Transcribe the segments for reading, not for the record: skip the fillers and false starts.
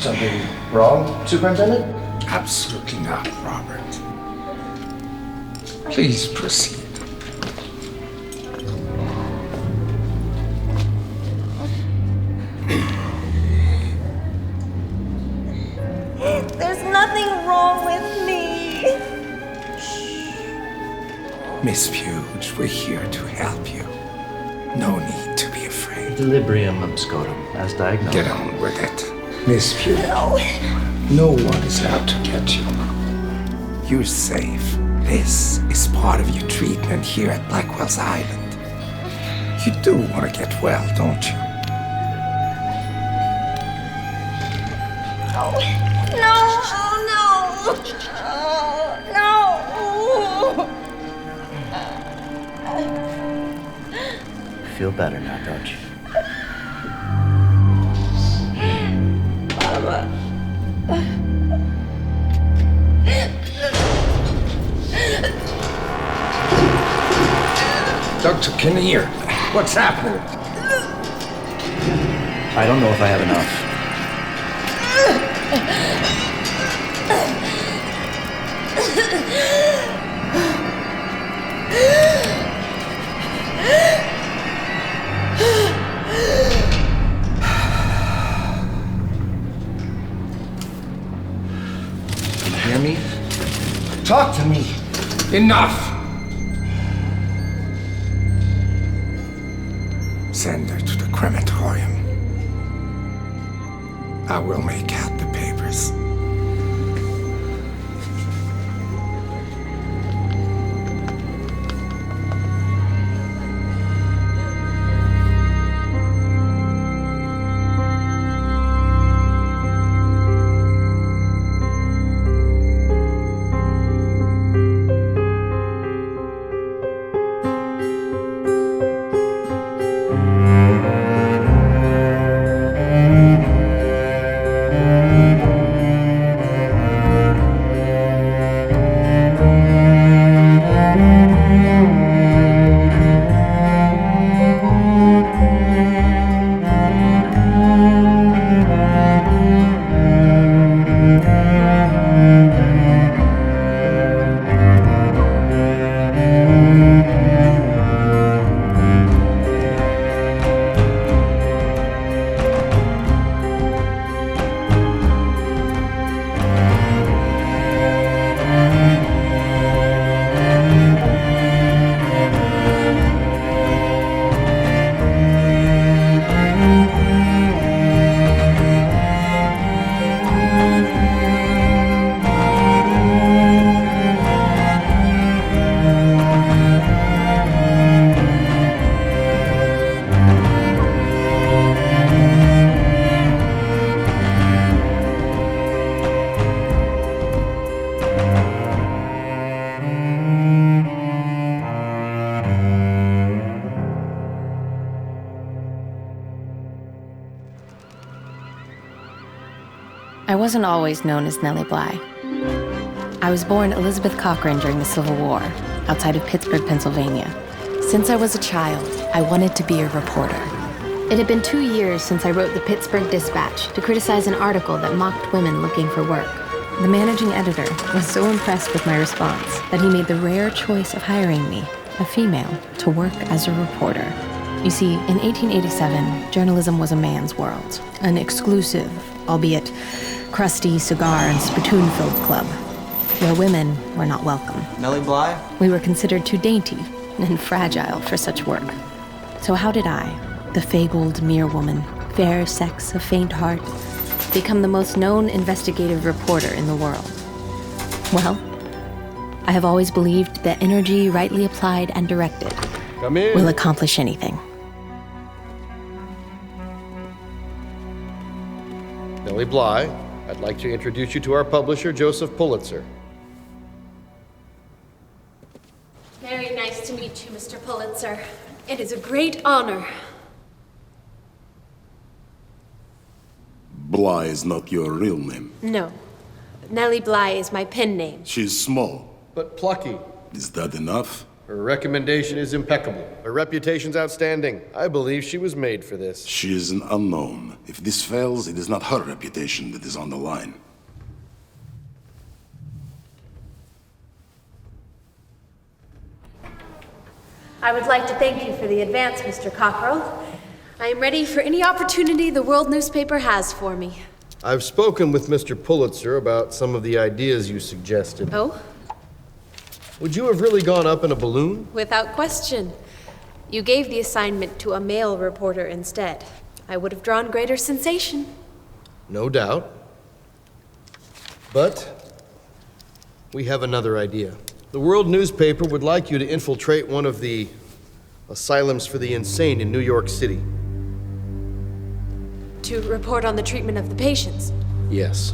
Something wrong, Superintendent? Absolutely not, Robert. Please proceed. There's nothing wrong with me. Miss Fuge, we're here to help you. No need to be afraid. Equilibrium obscurum, as diagnosed. Get on with it. Miss Fuge, no one is out to get you. You're safe. This is part of your treatment here at Blackwell's Island. You do want to get well, don't you? No, oh, no. Feel better now, don't you? Mama. Dr. Kinnear, what's happening? I don't know if I have enough. Can you hear me? Talk to me! Enough! Send her to the crematorium. I will make out the papers. I wasn't always known as Nellie Bly. I was born Elizabeth Cochran during the Civil War, outside of Pittsburgh, Pennsylvania. Since I was a child, I wanted to be a reporter. It had been 2 years since I wrote the Pittsburgh Dispatch to criticize an article that mocked women looking for work. The managing editor was so impressed with my response that he made the rare choice of hiring me, a female, to work as a reporter. You see, in 1887, journalism was a man's world, an exclusive, albeit crusty cigar and spittoon-filled club, where women were not welcome. Nellie Bly? We were considered too dainty and fragile for such work. So how did I, the fabled mere woman, fair sex of faint heart, become the most known investigative reporter in the world? Well, I have always believed that energy rightly applied and directed will accomplish anything. Nellie Bly, I'd like to introduce you to our publisher, Joseph Pulitzer. Very nice to meet you, Mr. Pulitzer. It is a great honor. Bly is not your real name. No. Nellie Bly is my pen name. She's small. But plucky. Is that enough? Her recommendation is impeccable. Her reputation's outstanding. I believe she was made for this. She is an unknown. If this fails, it is not her reputation that is on the line. I would like to thank you for the advance, Mr. Cockrell. I am ready for any opportunity the World newspaper has for me. I've spoken with Mr. Pulitzer about some of the ideas you suggested. Oh? Would you have really gone up in a balloon? Without question. You gave the assignment to a male reporter instead. I would have drawn greater sensation. No doubt. But we have another idea. The World newspaper would like you to infiltrate one of the asylums for the insane in New York City. To report on the treatment of the patients. Yes.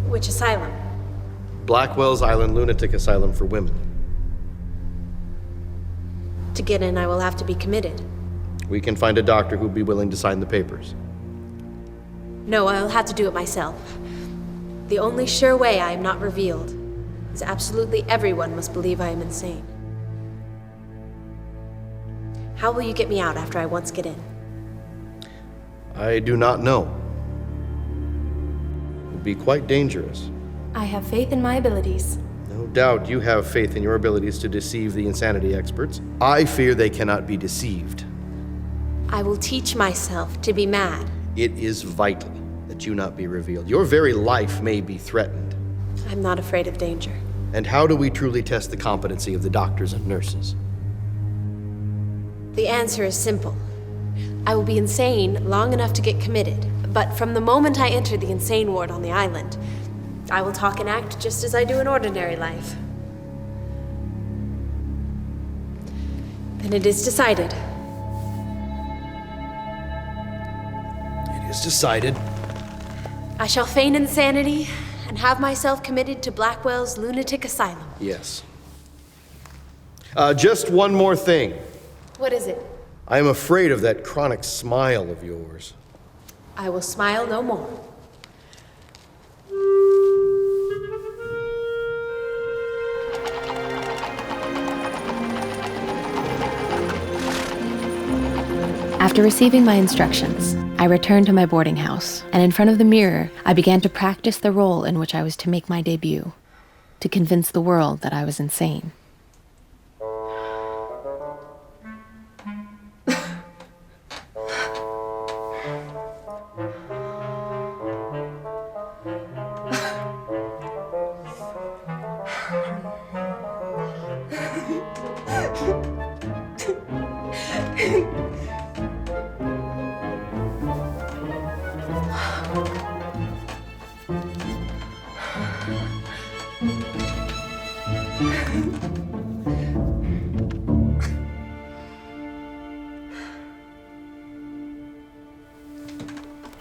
Which asylum? Blackwell's Island Lunatic Asylum for Women. To get in, I will have to be committed. We can find a doctor who'd be willing to sign the papers. No, I'll have to do it myself. The only sure way I am not revealed is absolutely everyone must believe I am insane. How will you get me out after I once get in? I do not know. It would be quite dangerous. I have faith in my abilities. No doubt you have faith in your abilities to deceive the insanity experts. I fear they cannot be deceived. I will teach myself to be mad. It is vital that you not be revealed. Your very life may be threatened. I'm not afraid of danger. And how do we truly test the competency of the doctors and nurses? The answer is simple. I will be insane long enough to get committed, but from the moment I enter the insane ward on the island, I will talk and act just as I do in ordinary life. Then it is decided. It is decided. I shall feign insanity and have myself committed to Blackwell's Lunatic Asylum. Yes. Just one more thing. What is it? I am afraid of that chronic smile of yours. I will smile no more. After receiving my instructions, I returned to my boarding house, and in front of the mirror, I began to practice the role in which I was to make my debut, to convince the world that I was insane.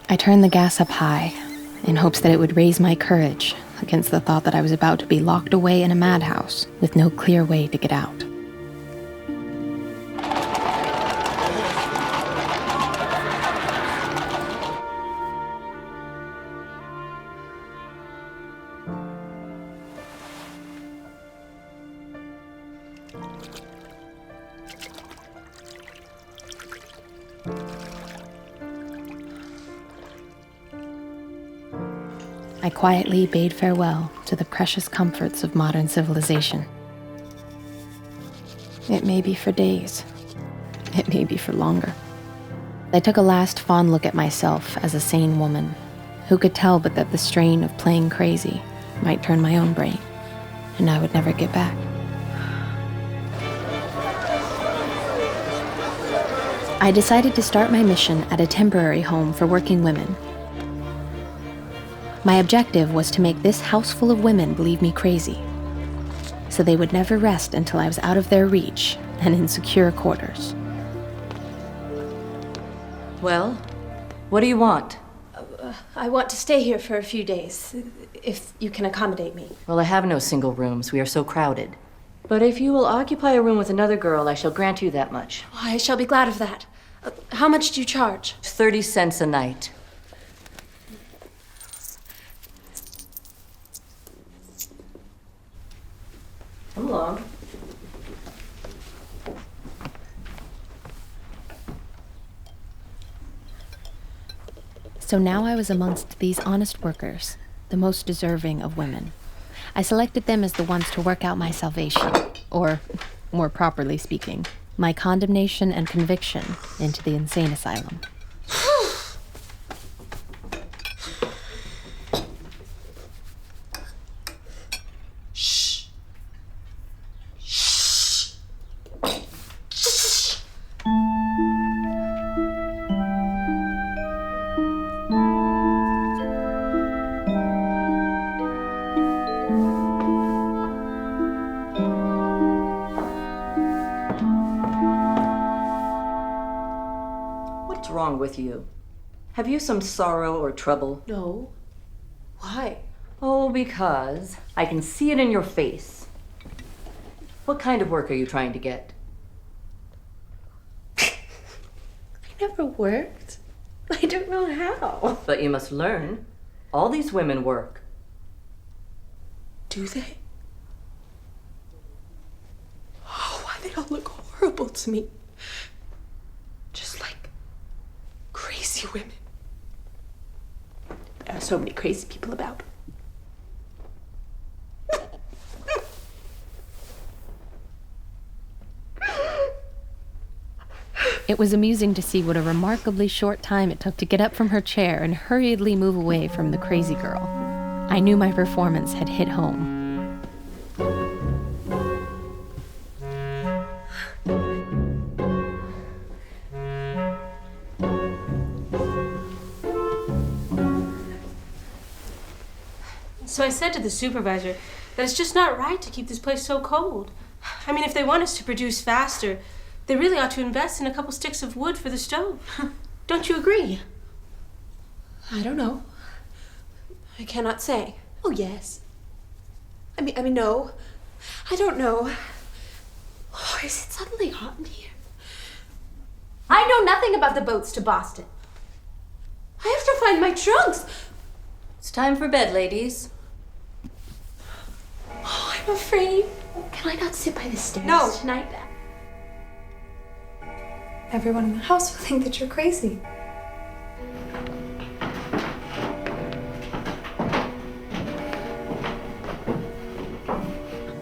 I turned the gas up high, in hopes that it would raise my courage against the thought that I was about to be locked away in a madhouse with no clear way to get out. I quietly bade farewell to the precious comforts of modern civilization. It may be for days. It may be for longer. I took a last fond look at myself as a sane woman. Who could tell but that the strain of playing crazy might turn my own brain, and I would never get back. I decided to start my mission at a temporary home for working women. My objective was to make this house full of women believe me crazy, so they would never rest until I was out of their reach and in secure quarters. Well, what do you want? I want to stay here for a few days, if you can accommodate me. Well, I have no single rooms. We are so crowded. But if you will occupy a room with another girl, I shall grant you that much. I shall be glad of that. How much do you charge? 30 cents a night. Come along. So now I was amongst these honest workers, the most deserving of women. I selected them as the ones to work out my salvation, or, more properly speaking, my condemnation and conviction into the insane asylum. What's wrong with you? Have you some sorrow or trouble? No. Why? Oh, because I can see it in your face. What kind of work are you trying to get? I never worked. I don't know how. But you must learn. All these women work. Do they? Oh, why they all look horrible to me. Just like crazy women. There are so many crazy people about. It was amusing to see what a remarkably short time it took to get up from her chair and hurriedly move away from the crazy girl. I knew my performance had hit home. So I said to the supervisor that it's just not right to keep this place so cold. I mean, if they want us to produce faster, they really ought to invest in a couple sticks of wood for the stove. Don't you agree? I don't know. I cannot say. Oh, yes. I mean, no. I don't know. Oh, is it suddenly hot in here? I know nothing about the boats to Boston. I have to find my trunks. It's time for bed, ladies. Oh, I'm afraid. Can I not sit by the stairs tonight? Everyone in the house will think that you're crazy.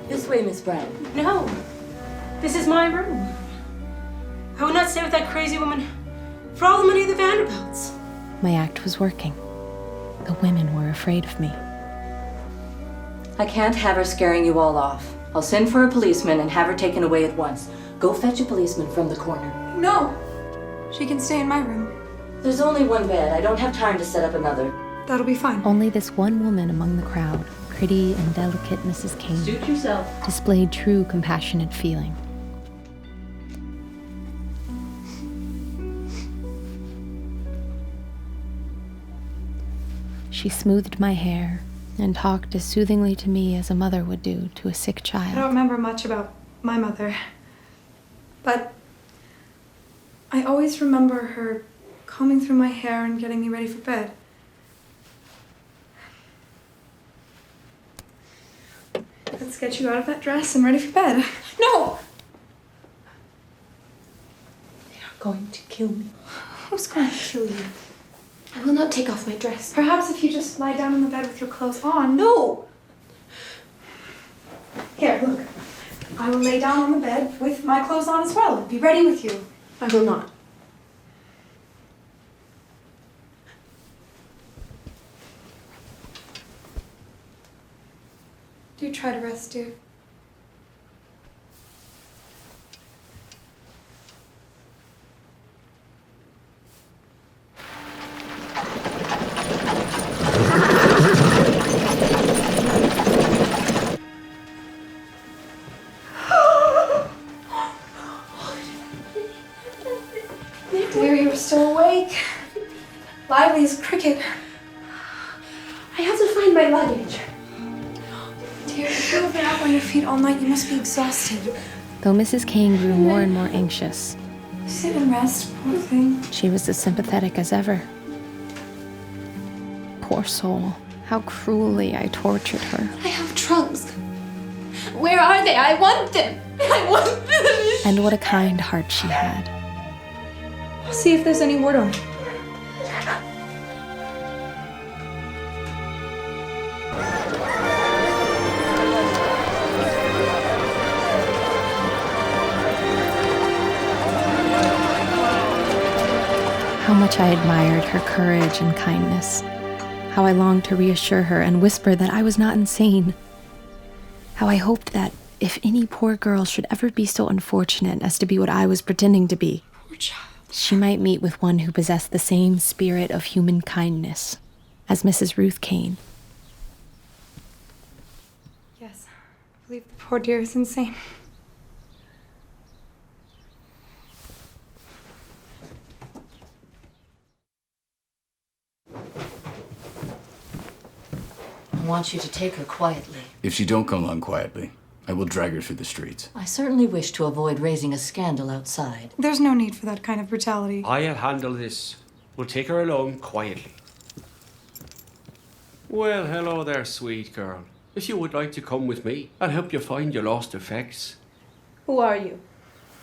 This way, Miss Brown. No. This is my room. I would not stay with that crazy woman for all the money of the Vanderbilts. My act was working. The women were afraid of me. I can't have her scaring you all off. I'll send for a policeman and have her taken away at once. Go fetch a policeman from the corner. No! She can stay in my room. There's only one bed. I don't have time to set up another. That'll be fine. Only this one woman among the crowd, pretty and delicate Mrs. Kane, Suit yourself. displayed true compassionate feeling. She smoothed my hair and talked as soothingly to me as a mother would do to a sick I child. don't remember much about my mother, but I always remember her combing through my hair and getting me ready for bed. Let's get you out of that dress and ready for bed. No! They are going to kill me. Who's going to kill you? I will not take off my dress. Perhaps if you just lie down on the bed with your clothes on. No! Here, look. I will lay down on the bed with my clothes on as well and be ready with you. I will not. Do try to rest, dear. Dear, you're still awake. Lively as a cricket. I have to find my luggage. Dear, if you have been up on your feet all night, you must be exhausted. Though Mrs. Kane grew more and more anxious, Sit and rest, poor thing. she was as sympathetic as ever. Poor soul, how cruelly I tortured her. I have trunks. Where are they? I want them. I want them. And what a kind heart she had. I'll see if there's any word on it. much I admired her courage and kindness. How I longed to reassure her and whisper that I was not insane. How I hoped that if any poor girl should ever be so unfortunate as to be what I was pretending to be, Poor child. she might meet with one who possessed the same spirit of human kindness as Mrs. Ruth Kane. Yes, I believe the poor dear is insane. I want you to take her quietly. If she don't come along quietly, I will drag her through the streets. I certainly wish to avoid raising a scandal outside. There's no need for that kind of brutality. I'll handle this. We'll take her along quietly. Well, hello there, sweet girl. If you would like to come with me, I'll help you find your lost effects. Who are you?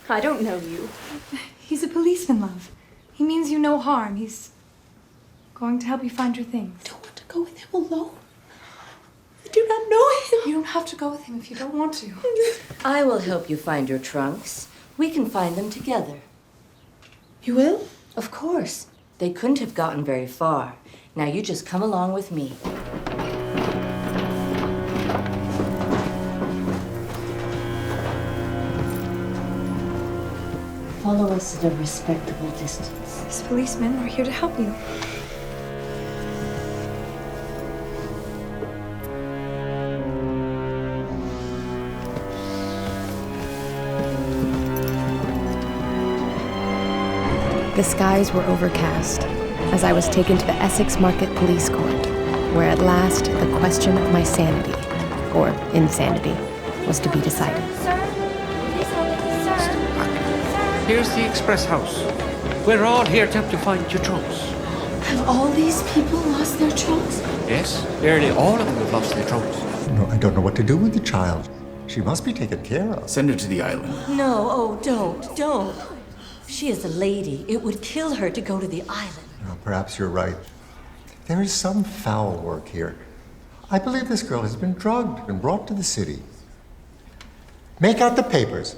I don't know you. He's a policeman, love. He means you no harm. He's going to help you find your things. I don't want to go with him alone. I do not know him. You don't have to go with him if you don't want to. I will help you find your trunks. We can find them together. You will? Of course. They couldn't have gotten very far. Now you just come along with me. Follow us at a respectable distance. These policemen are here to help you. The skies were overcast as I was taken to the Essex Market Police Court, where at last the question of my sanity, or insanity, was to be decided. Here's the express house. We're all here to help you find your trunks. Have all these people lost their trunks? Yes, nearly all of them have lost their trunks. No, I don't know what to do with the child. She must be taken care of. Send her to the island. No, oh, don't. If she is a lady, it would kill her to go to the island. No, perhaps you're right. There is some foul work here. I believe this girl has been drugged and brought to the city. Make out the papers.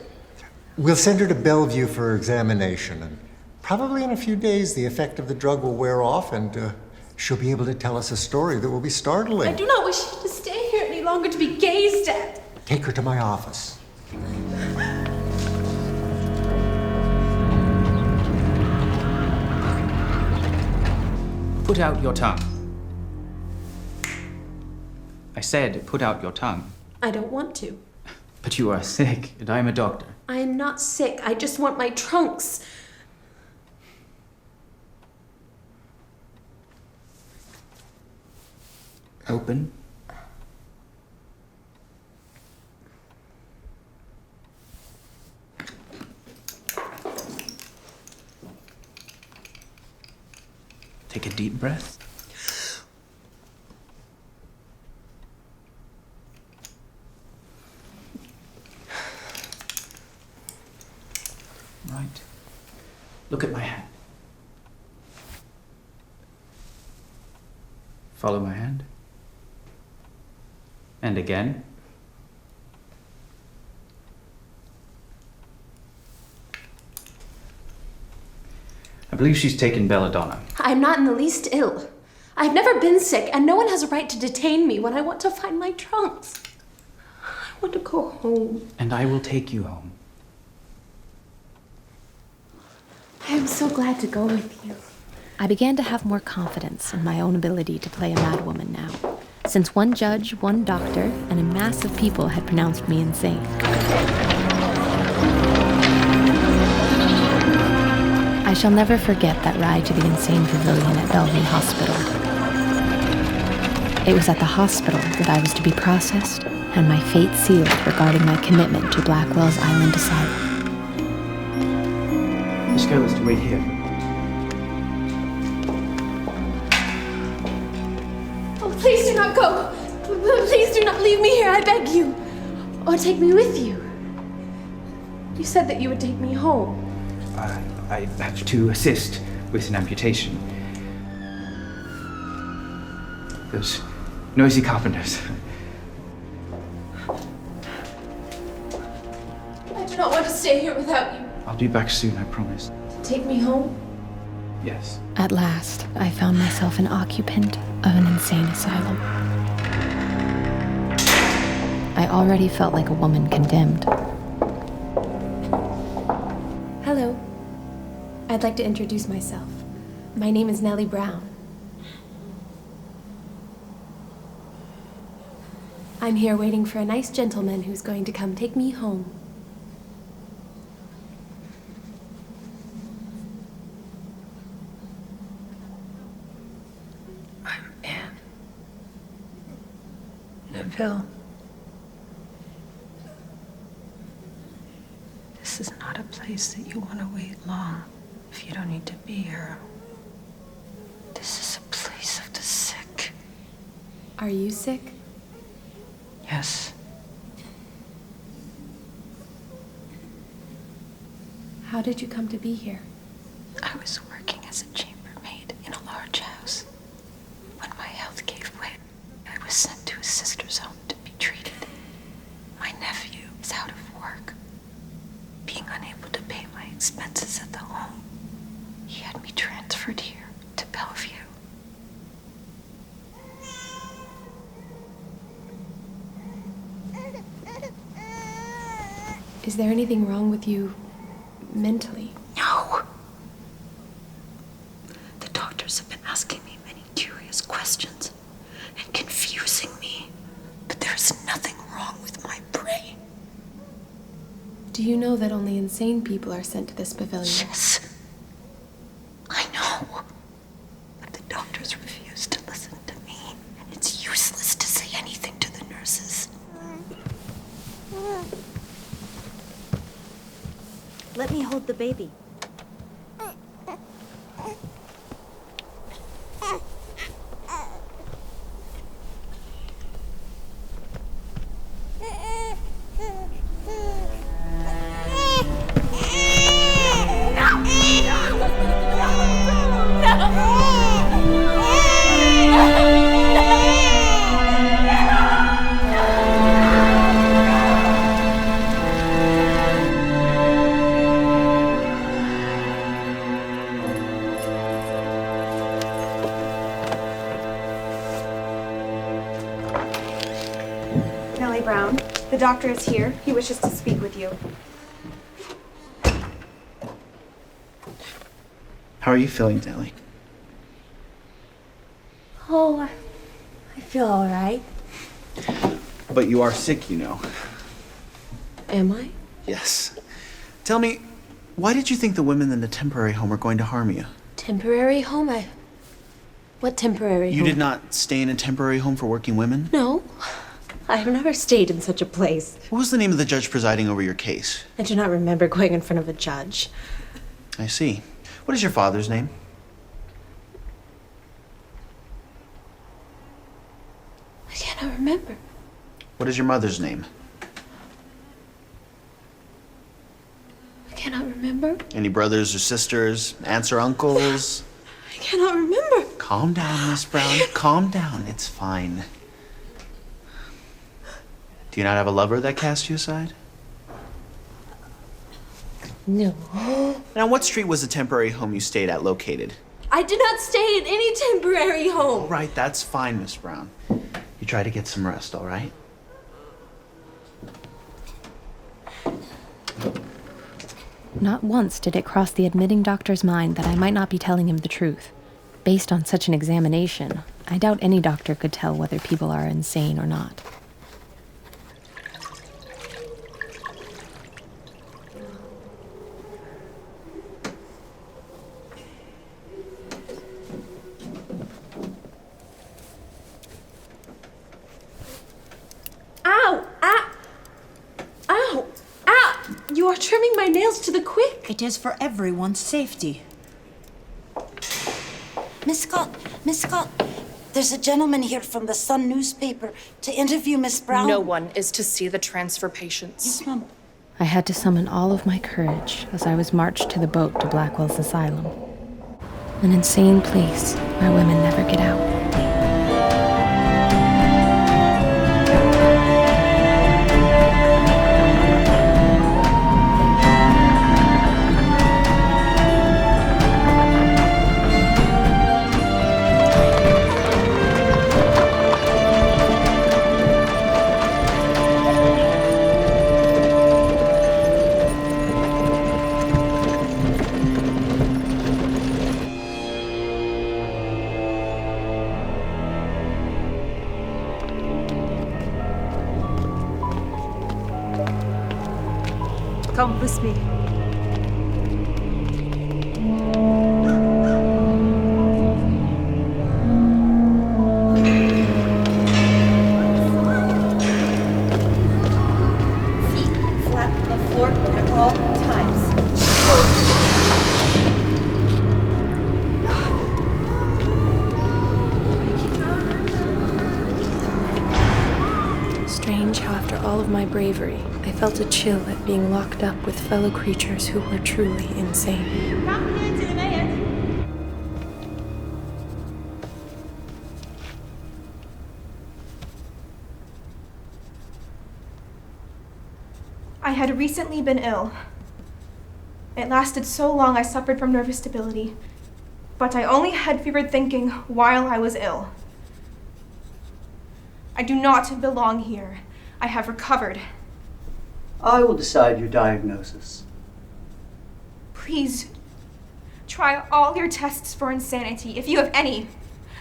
We'll send her to Bellevue for examination, and probably in a few days the effect of the drug will wear off, and she'll be able to tell us a story that will be startling. I do not wish to stay here any longer to be gazed at. Take her to my office. Put out your tongue. I said, put out your tongue. I don't want to. But you are sick, and I'm a doctor. I am not sick. I just want my trunks. Open. Take a deep breath. Right. Look at my hand. Follow my hand. And again. I believe she's taken belladonna. I'm not in the least ill. I've never been sick, and no one has a right to detain me when I want to find my trunks. I want to go home. And I will take you home. I am so glad to go with you. I began to have more confidence in my own ability to play a madwoman now, since one judge, one doctor, and a mass of people had pronounced me insane. I shall never forget that ride to the insane pavilion at Bellevue Hospital. It was at the hospital that I was to be processed and my fate sealed regarding my commitment to Blackwell's Island Asylum. This girl is to wait here. Oh, please do not go. Please do not leave me here, I beg you. Or take me with you. You said that you would take me home. I have to assist with an amputation. Those noisy carpenters. I do not want to stay here without you. I'll be back soon, I promise. Take me home. Yes. At last, I found myself an occupant of an insane asylum. I already felt like a woman condemned. Hello. I'd like to introduce myself. My name is Nellie Brown. I'm here waiting for a nice gentleman who's going to come take me home. I'm Anne. Neville. This is not a place that you want to wait long if you don't need to be here. This is a place of the sick. Are you sick? Yes. How did you come to be here? I was working as a chambermaid in a large house. When my health gave way, I was sent to a sister's home to be treated. My nephew is out of work. Being unable to pay my expenses at the home, he had me transferred here to Bellevue. Is there anything wrong with you mentally? No. The doctors have been asking me many curious questions and confusing me, but there is nothing wrong with my brain. Do you know that only insane people are sent to this pavilion? Yes. I know. But the doctors refuse to listen to me, and it's useless to say anything to the nurses. Let me hold the baby. Nellie Brown, the doctor is here. He wishes to speak with you. How are you feeling, Nellie? Oh, I feel all right. But you are sick, you know. Am I? Yes. Tell me, why did you think the women in the temporary home were going to harm you? Temporary home? What temporary home? You did not stay in a temporary home for working women? No. I've never stayed in such a place. What was the name of the judge presiding over your case? I do not remember going in front of a judge. I see. What is your father's name? I cannot remember. What is your mother's name? I cannot remember. Any brothers or sisters, aunts or uncles? I cannot remember. Calm down, Miss Brown. Calm down. It's fine. Do you not have a lover that cast you aside? No. Now, what street was the temporary home you stayed at located? I did not stay in any temporary home. All right, that's fine, Miss Brown. You try to get some rest, all right? Not once did it cross the admitting doctor's mind that I might not be telling him the truth. Based on such an examination, I doubt any doctor could tell whether people are insane or not. Ow! Ow! Ow! Ow! You are trimming my nails to the quick. It is for everyone's safety. Miss Scott, there's a gentleman here from the Sun newspaper to interview Miss Brown. No one is to see the transfer patients. Yes, ma'am. I had to summon all of my courage as I was marched to the boat to Blackwell's asylum. An insane place where women never get out. Come with me. Feet flat on the floor at all times. Strange how after all of my bravery, I felt a chill at being locked up with fellow creatures who were truly insane. I had recently been ill. It lasted so long I suffered from nervous stability, but I only had fevered thinking while I was ill. I do not belong here. I have recovered. I will decide your diagnosis. Please, try all your tests for insanity, if you have any.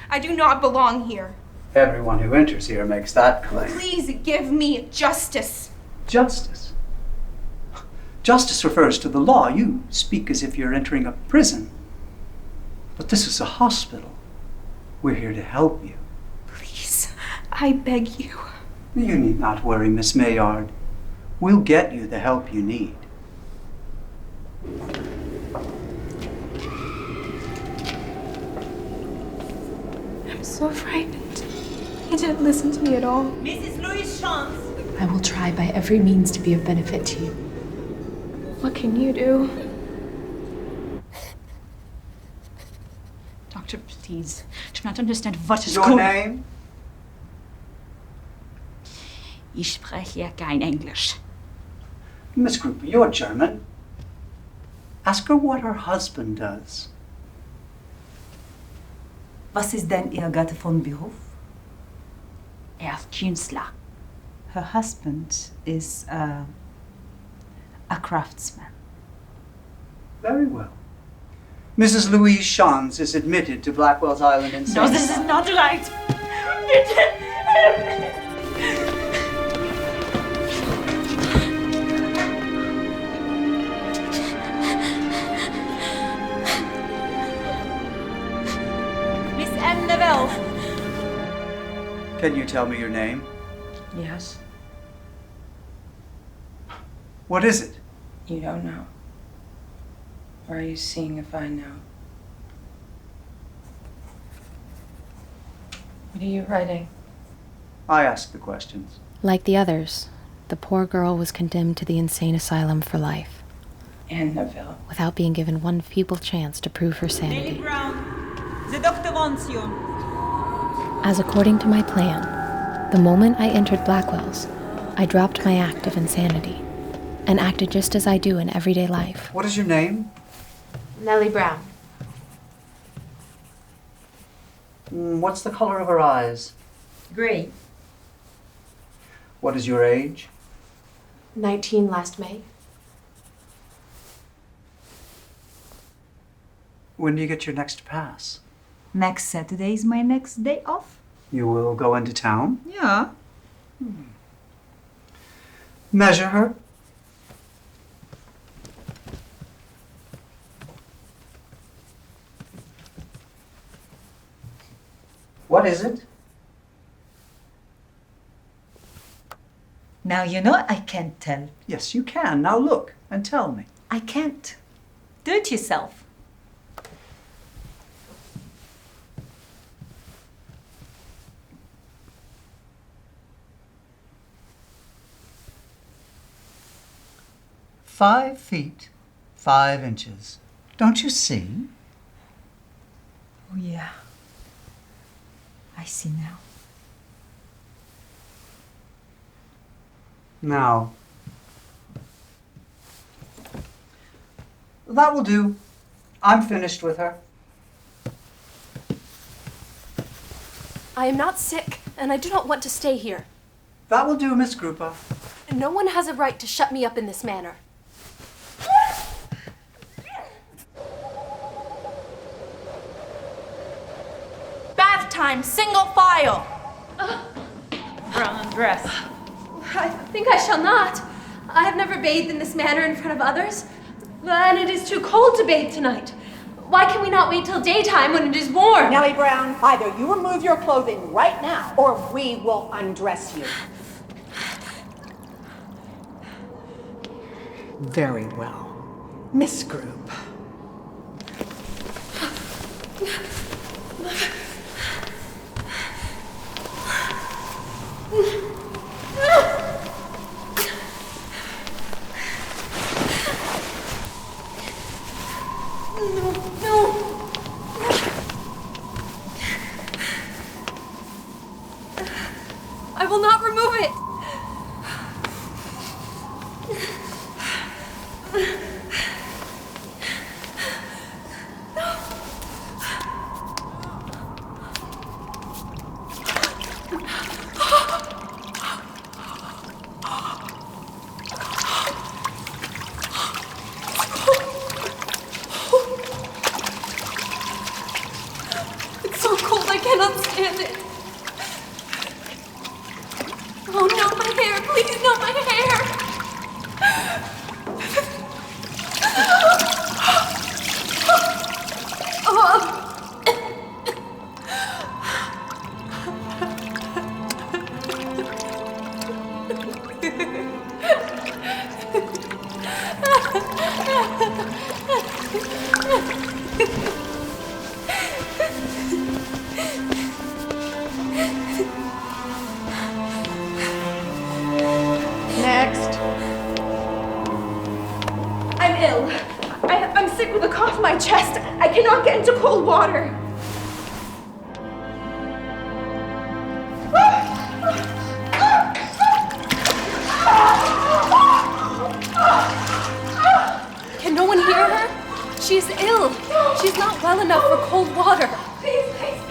I do not belong here. Everyone who enters here makes that claim. Please give me justice. Justice? Justice refers to the law. You speak as if you're entering a prison. But this is a hospital. We're here to help you. Please, I beg you. You need not worry, Miss Maillard. We'll get you the help you need. I'm so frightened. He didn't listen to me at all. Mrs. Louise Chance. I will try by every means to be of benefit to you. What can you do? Doctor, please. Do not understand what is Your going. name? Ich spreche kein Englisch. Miss Gruber, you're German. Ask her what her husband does. Was ist denn Ihr Gatte von Beruf? Ist Künstler. Her husband is a craftsman. Very well. Mrs. Louise Shans is admitted to Blackwell's Island in No, this is not right. Miss M. Neville. Can you tell me your name? Yes. What is it? You don't know. Or are you seeing if I know? What are you writing? I ask the questions. Like the others, the poor girl was condemned to the insane asylum for life. And Neville. Without being given one feeble chance to prove her Nellie sanity. Brown. The doctor wants you. As according to my plan, the moment I entered Blackwell's, I dropped my act of insanity and acted just as I do in everyday life. What is your name? Nellie Brown. What's the color of her eyes? Gray. What is your age? 19 last May. When do you get your next pass? Next Saturday is my next day off. You will go into town? Yeah. Measure her. What is it? Now you know I can't tell. Yes, you can. Now look and tell me. I can't. Do it yourself. "5 feet, 5 inches. Don't you see? Oh, yeah. I see now. Now, that will do. I'm finished with her. I am not sick, and I do not want to stay here. That will do, Miss Grupa. No one has a right to shut me up in this manner. Bath time, single file. Brown dress. I think I shall not. I have never bathed in this manner in front of others. And it is too cold to bathe tonight. Why can we not wait till daytime when it is warm? Nellie Brown, either you remove your clothing right now, or we will undress you. Very well. Miss Group. I will not remove it. It's so cold, I cannot stand it. Oh, not my hair, please, not my hair. Next. I'm ill. I'm sick with a cough in my chest. I cannot get into cold water. Can no one hear her? She is ill. She's not well enough for cold water. Please, please.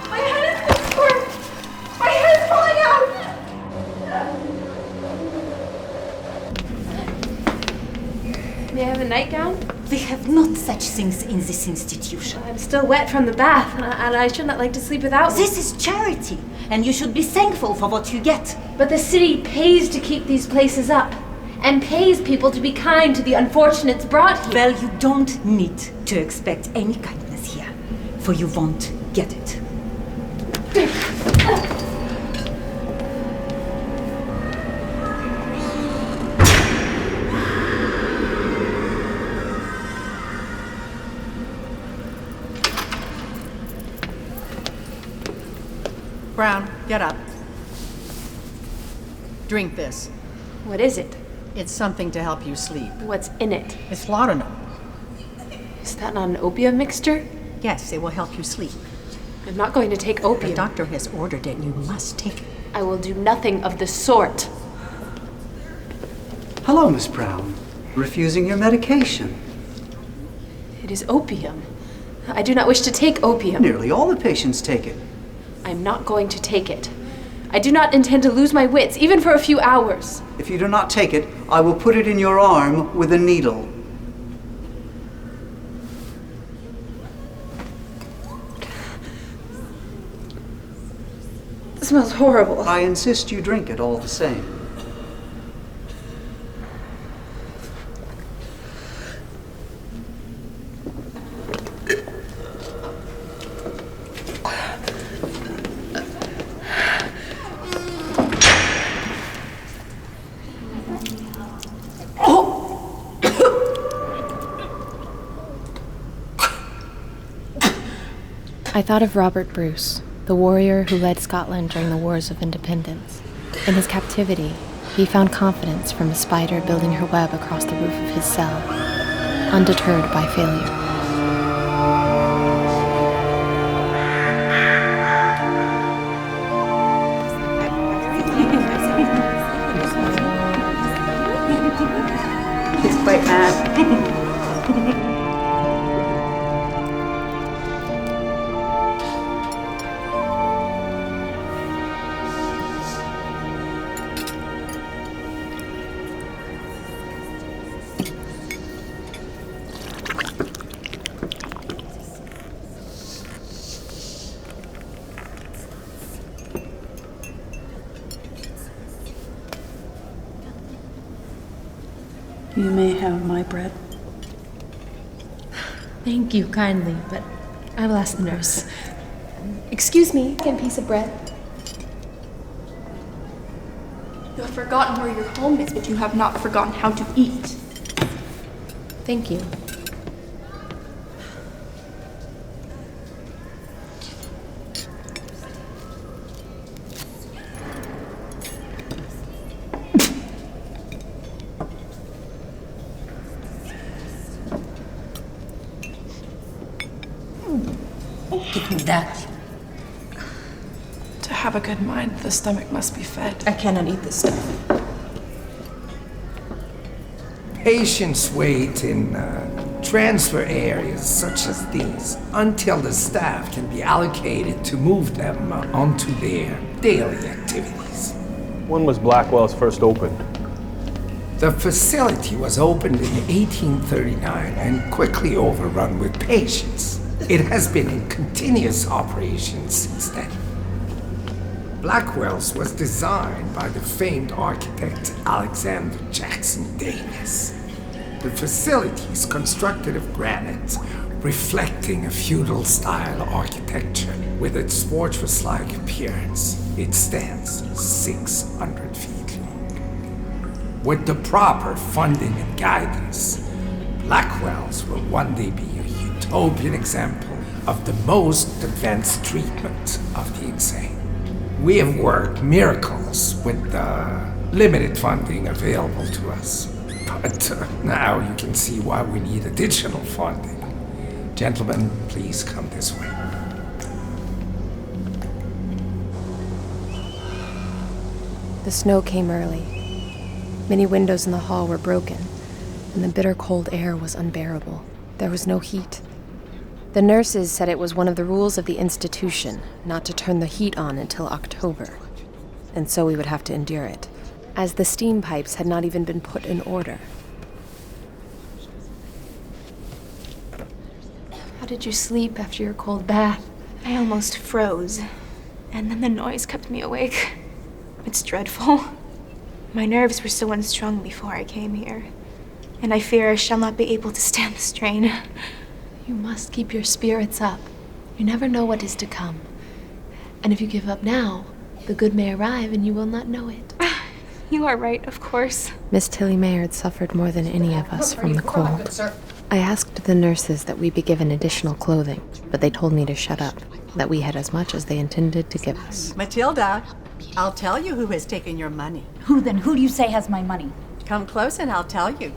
My head is sore. My head is falling out. May I have a nightgown? We have not such things in this institution. I'm still wet from the bath, and I should not like to sleep without This is charity, and you should be thankful for what you get. But the city pays to keep these places up, and pays people to be kind to the unfortunates brought here. Well, you don't need to expect any kindness here, for you won't get it. Brown, get up. Drink this. What is it? It's something to help you sleep. What's in it? It's laudanum. Is that not an opium mixture? Yes, it will help you sleep. I'm not going to take opium. The doctor has ordered it. You must take it. I will do nothing of the sort. Hello, Miss Brown. Refusing your medication. It is opium. I do not wish to take opium. Nearly all the patients take it. I'm not going to take it. I do not intend to lose my wits, even for a few hours. If you do not take it, I will put it in your arm with a needle. It smells horrible. I insist you drink it all the same. I thought of Robert Bruce, the warrior who led Scotland during the Wars of Independence. In his captivity, he found confidence from a spider building her web across the roof of his cell, undeterred by failure. He's quite mad. You may have my bread. Thank you kindly, but I will ask the nurse. Excuse me, a piece of bread. You have forgotten where your home is, but you have not forgotten how to eat. Thank you. Give me that. To have a good mind, the stomach must be fed. I cannot eat this stuff. Patients wait in transfer areas such as these until the staff can be allocated to move them onto their daily activities. When was Blackwell's first opened? The facility was opened in 1839 and quickly overrun with patients. It has been in continuous operation since then. Blackwell's was designed by the famed architect Alexander Jackson Davis. The facility is constructed of granite, reflecting a feudal-style architecture with its fortress-like appearance. It stands 600 feet long. With the proper funding and guidance, Blackwell's will one day be a utopian example of the most advanced treatment of the insane. We have worked miracles with the limited funding available to us. But now you can see why we need additional funding. Gentlemen, please come this way. The snow came early. Many windows in the hall were broken, and the bitter cold air was unbearable. There was no heat. The nurses said it was one of the rules of the institution not to turn the heat on until October, and so we would have to endure it, as the steam pipes had not even been put in order. How did you sleep after your cold bath? I almost froze, and then the noise kept me awake. It's dreadful. My nerves were so unstrung before I came here, and I fear I shall not be able to stand the strain. You must keep your spirits up. You never know what is to come. And if you give up now, the good may arrive and you will not know it. You are right, of course. Miss Tilly Maynard suffered more than any of us from the cold. I asked the nurses that we be given additional clothing, but they told me to shut up, that we had as much as they intended to give us. Matilda, I'll tell you who has taken your money. Who then? Who do you say has my money? Come close and I'll tell you.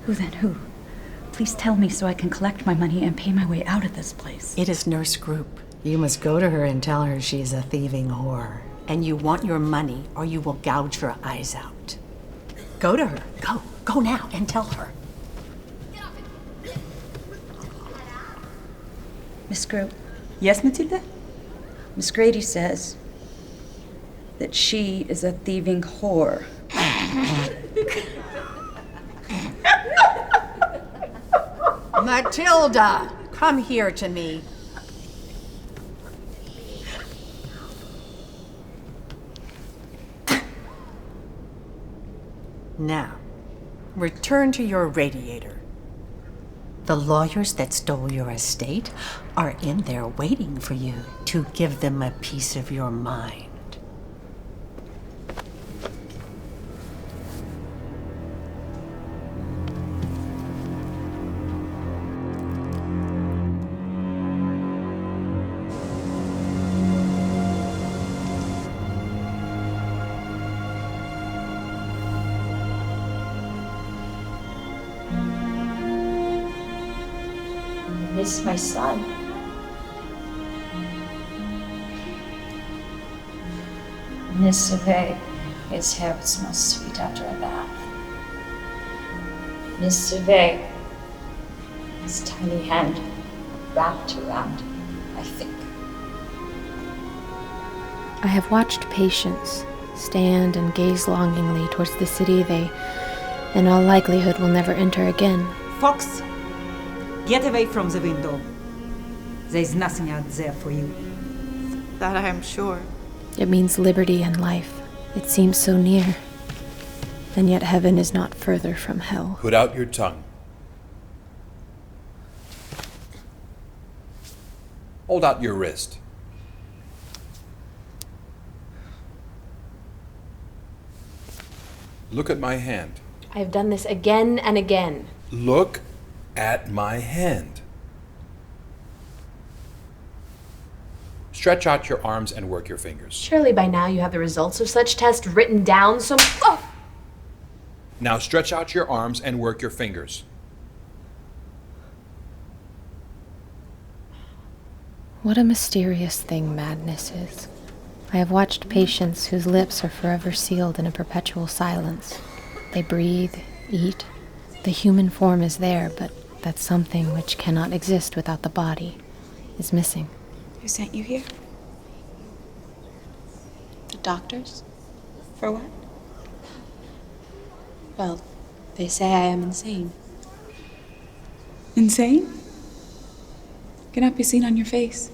Who then? Who? Please tell me so I can collect my money and pay my way out of this place. It is Nurse Group. You must go to her and tell her she's a thieving whore. And you want your money or you will gouge her eyes out. Go to her. Go. Go now and tell her. Miss Group. Yes, Matilda? Miss Grady says that she is a thieving whore. Matilda, come here to me. Now, return to your radiator. The lawyers that stole your estate are in there waiting for you to give them a piece of your mind. Miss my son. Miss Survey, his hair would smell sweet after a bath. Miss Survey, his tiny hand wrapped around, I think. I have watched patients stand and gaze longingly towards the city they, in all likelihood, will never enter again. Fox, get away from the window. There's nothing out there for you. That I am sure. It means liberty and life. It seems so near. And yet heaven is not further from hell. Put out your tongue. Hold out your wrist. Look at my hand. I've done this again and again. Look at my hand. Stretch out your arms and work your fingers. Surely by now you have the results of such tests written down so... Oh! Now stretch out your arms and work your fingers. What a mysterious thing madness is. I have watched patients whose lips are forever sealed in a perpetual silence. They breathe, eat. The human form is there, but that something which cannot exist without the body is missing. Who sent you here? The doctors? For what? Well, they say I am insane. Insane? Cannot be seen on your face.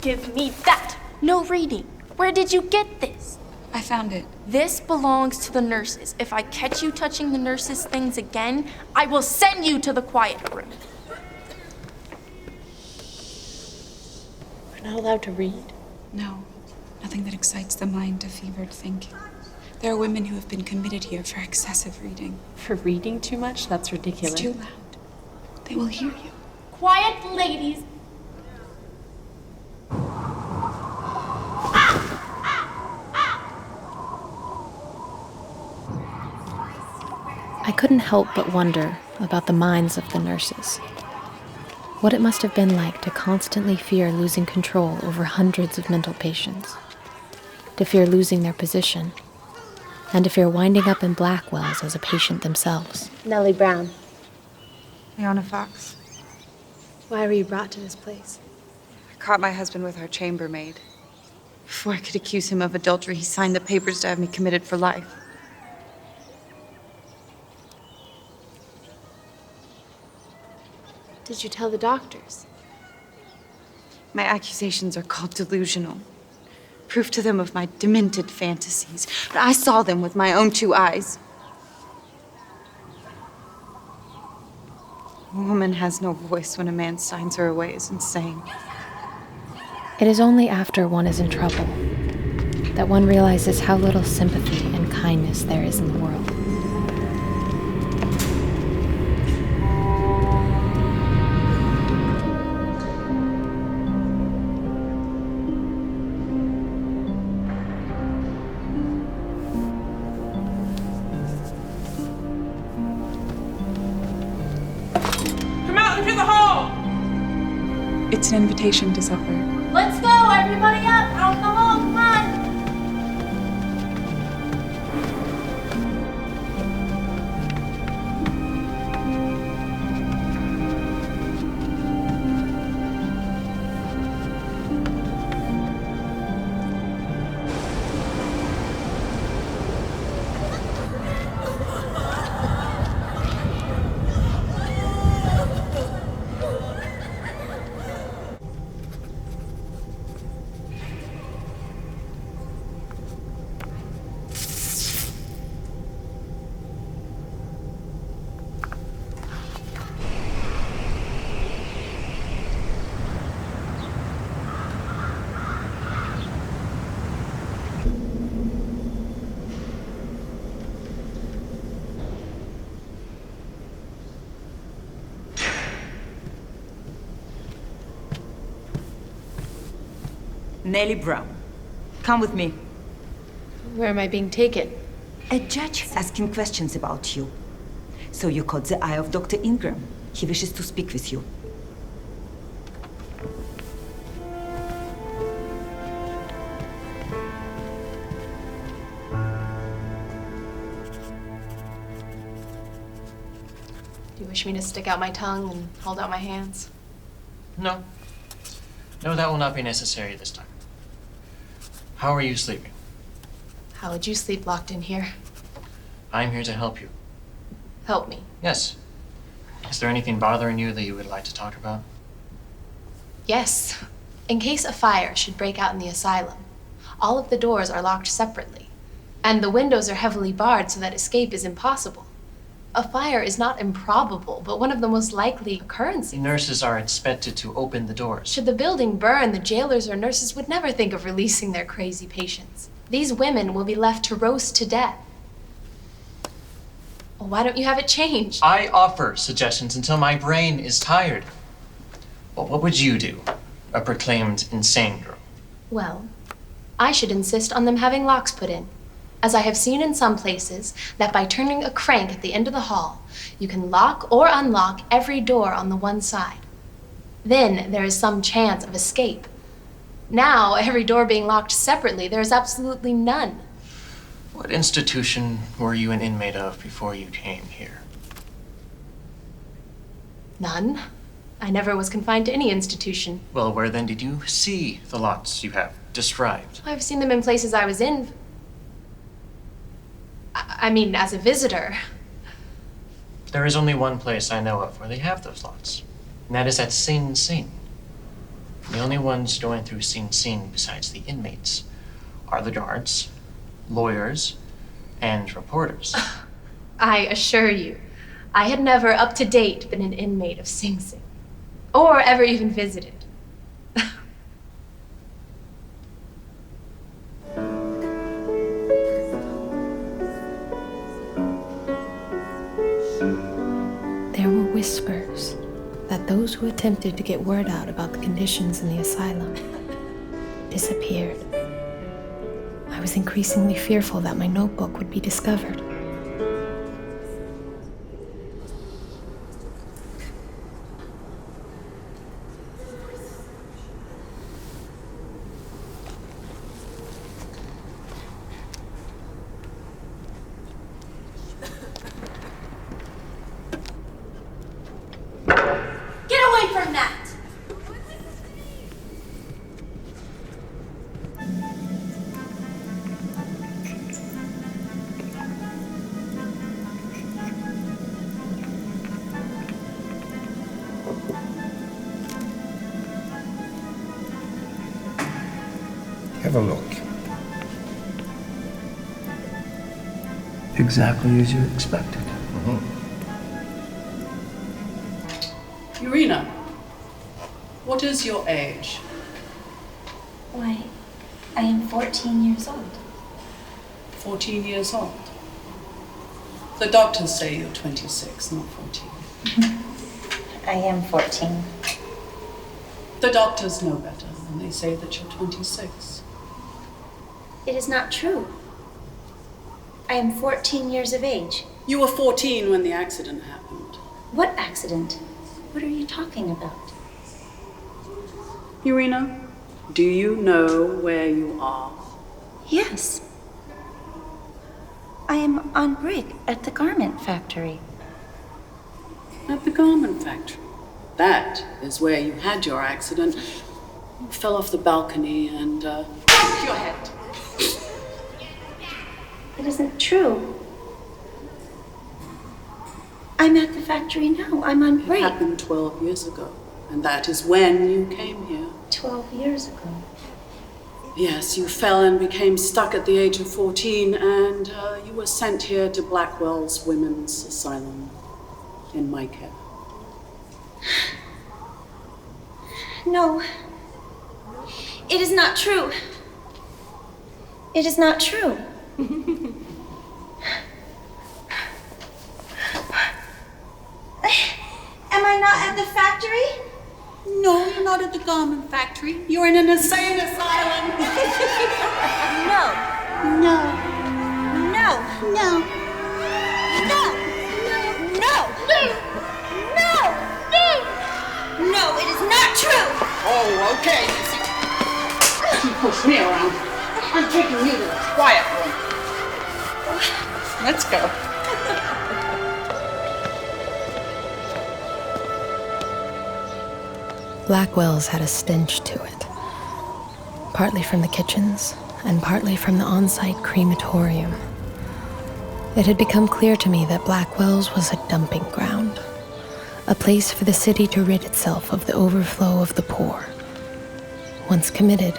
Give me that! No reading. Where did you get this? I found it. This belongs to the nurses. If I catch you touching the nurses' things again, I will send you to the quiet room. We're not allowed to read? No. Nothing that excites the mind to fevered thinking. There are women who have been committed here for excessive reading. For reading too much? That's ridiculous. It's too loud. They will hear you. Quiet, ladies! I couldn't help but wonder about the minds of the nurses. What it must have been like to constantly fear losing control over hundreds of mental patients, to fear losing their position, and to fear winding up in Blackwell's as a patient themselves. Nellie Brown. Leona Fox. Why were you brought to this place? I caught my husband with our chambermaid. Before I could accuse him of adultery, he signed the papers to have me committed for life. Did you tell the doctors? My accusations are called delusional. Proof to them of my demented fantasies. But I saw them with my own 2 eyes. A woman has no voice when a man signs her away as insane. It is only after one is in trouble that one realizes how little sympathy and kindness there is in the world. It's an invitation to supper. Let's go, everybody up! Out in the hall, come on! Nellie Brown, come with me. Where am I being taken? A judge is asking questions about you. So you caught the eye of Dr. Ingram. He wishes to speak with you. Do you wish me to stick out my tongue and hold out my hands? No. No, that will not be necessary this time. How are you sleeping? How would you sleep locked in here? I'm here to help you. Help me. Yes. Is there anything bothering you that you would like to talk about? Yes. In case a fire should break out in the asylum, all of the doors are locked separately, and the windows are heavily barred so that escape is impossible. A fire is not improbable, but one of the most likely occurrences. The nurses are expected to open the doors. Should the building burn, the jailers or nurses would never think of releasing their crazy patients. These women will be left to roast to death. Well, why don't you have it changed? I offer suggestions until my brain is tired. Well, what would you do? A proclaimed insane girl. Well, I should insist on them having locks put in, as I have seen in some places that by turning a crank at the end of the hall, you can lock or unlock every door on the one side. Then there is some chance of escape. Now, every door being locked separately, there is absolutely none. What institution were you an inmate of before you came here? None. I never was confined to any institution. Well, where then did you see the lots you have described? I've seen them in places I was in. I mean, as a visitor. There is only one place I know of where they have those lots, and that is at Sing Sing. The only ones going through Sing Sing besides the inmates are the guards, lawyers, and reporters. I assure you, I had never up to date been an inmate of Sing Sing, or ever even visited. There were whispers that those who attempted to get word out about the conditions in the asylum disappeared. I was increasingly fearful that my notebook would be discovered. Get away from that! Have a look. Exactly as you expected. Urena, what is your age? Why, I am 14 years old. 14 years old. The doctors say you're 26, not 14. I am 14. The doctors know better, and they say that you're 26. It is not true. I am 14 years of age. You were 14 when the accident happened. What accident? What are you talking about? Urena, do you know where you are? Yes. I am on break at the garment factory. At the garment factory. That is where you had your accident. You fell off the balcony and broke your head. It isn't true. I'm at the factory now. I'm on break. It happened 12 years ago, and that is when you came here. 12 years ago. Yes, you fell and became stuck at the age of 14, and you were sent here to Blackwell's Women's Asylum in my care. No. It is not true. It is not true. Am I not at the factory? No, you're not at the garment factory. You're in an insane asylum. No. No. No. No. No. No. No. No. No, it is not true. Oh, okay, Missy. You push me around. I'm taking you to the quiet room. Let's go. Blackwell's had a stench to it, partly from the kitchens and partly from the on-site crematorium. It had become clear to me that Blackwell's was a dumping ground, a place for the city to rid itself of the overflow of the poor. Once committed,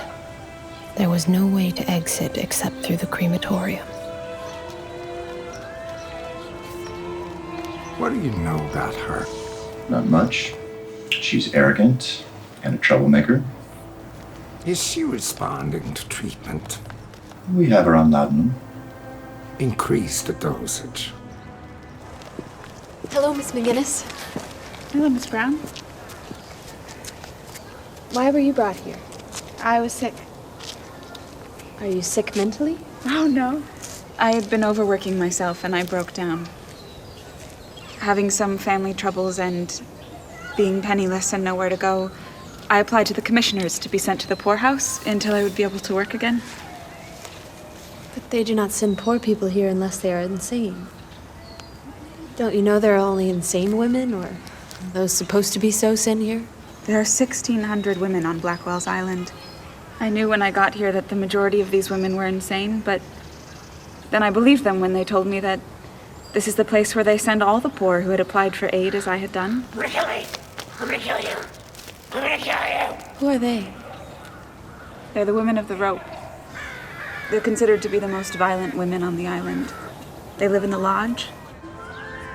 there was no way to exit except through the crematorium. What do you know about her? Not much. She's arrogant and a troublemaker. Is she responding to treatment? We have her on laudanum. Increase the dosage. Hello, Miss McGinnis. Hello, Miss Brown. Why were you brought here? I was sick. Are you sick mentally? Oh, no. I had been overworking myself and I broke down. Having some family troubles and being penniless and nowhere to go, I applied to the commissioners to be sent to the poorhouse until I would be able to work again. But they do not send poor people here unless they are insane. Don't you know there are only insane women, or those supposed to be so sent here? There are 1,600 women on Blackwell's Island. I knew when I got here that the majority of these women were insane, but then I believed them when they told me that this is the place where they send all the poor who had applied for aid as I had done. I'm gonna kill you! I'm gonna kill you! I'm gonna kill you! Who are they? They're the women of the rope. They're considered to be the most violent women on the island. They live in the lodge.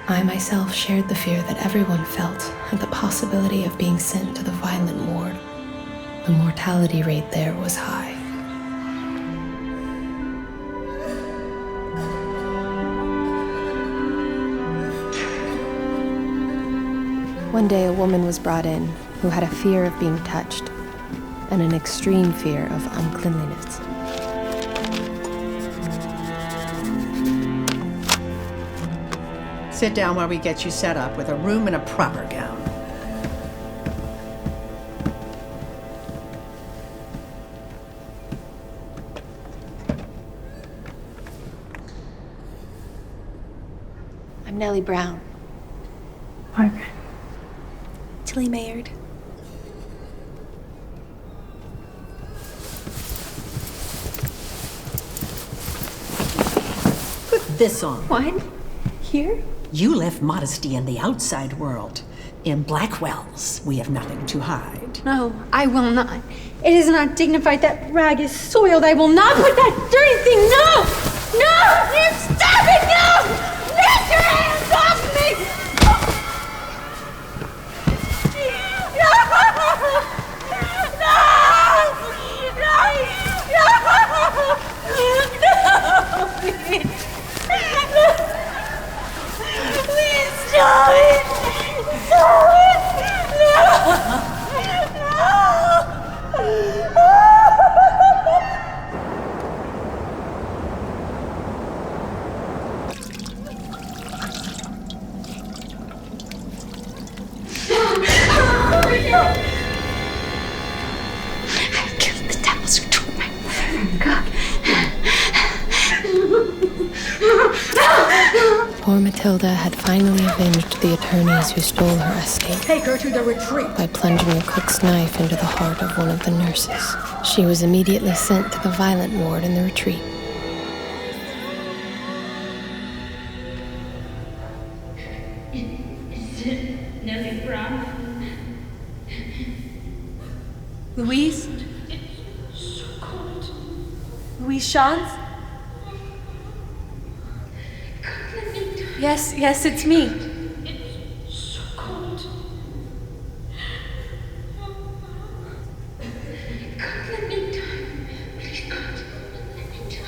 I myself shared the fear that everyone felt at the possibility of being sent to the violent ward. The mortality rate there was high. One day a woman was brought in who had a fear of being touched and an extreme fear of uncleanliness. Sit down while we get you set up with a room and a proper gown. I'm Nellie Brown. Margaret. Tilly Maynard. Put this on. What? Here? You left modesty in the outside world. In Blackwell's, we have nothing to hide. No, I will not. It is not dignified. That rag is soiled. I will not put that dirty thing. No! No! Stop it! No! Lift your hands off me! Please stop it! Stop it! I killed the devils who tore my mother. Poor Matilda had finally avenged the attorneys who stole her estate. Take her to the retreat. By plunging a cook's knife into the heart of one of the nurses. She was immediately sent to the violent ward in the retreat. Is it Nellie Brown? Louise? It's so cold. Louise Shantz? Yes, it's me. It's so cold. God, let me die. Please, God, let me die.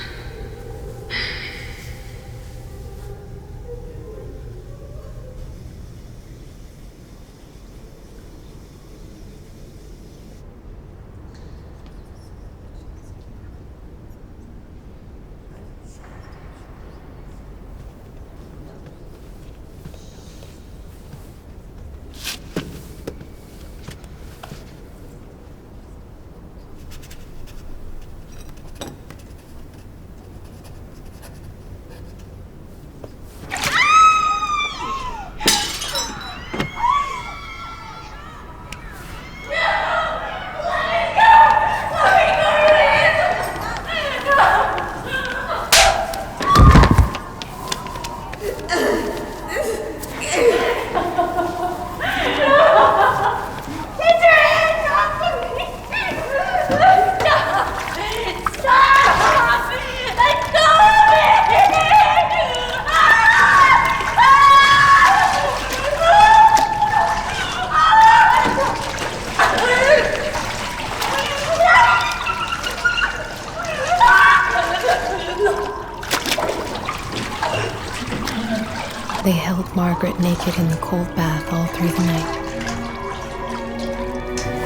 Margaret naked in the cold bath all through the night.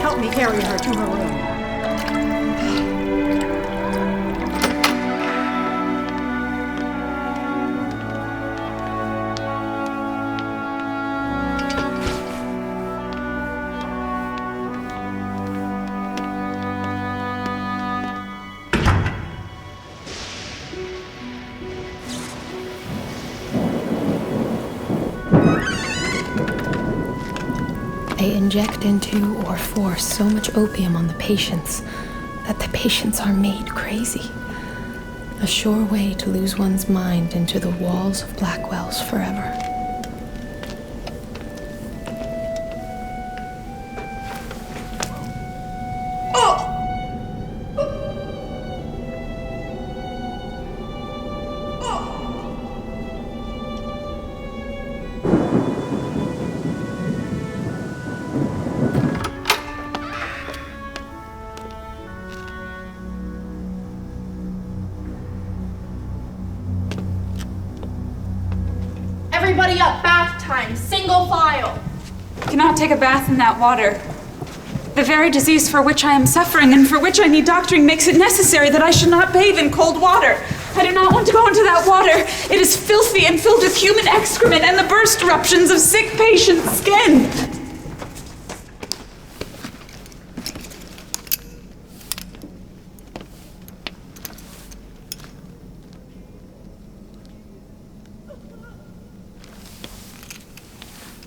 Help me carry her to her room. They inject into or force so much opium on the patients that the patients are made crazy. A sure way to lose one's mind into the walls of Blackwell's forever. Everybody up, bath time, single file. I cannot take a bath in that water. The very disease for which I am suffering and for which I need doctoring makes it necessary that I should not bathe in cold water. I do not want to go into that water. It is filthy and filled with human excrement and the burst eruptions of sick patients' skin.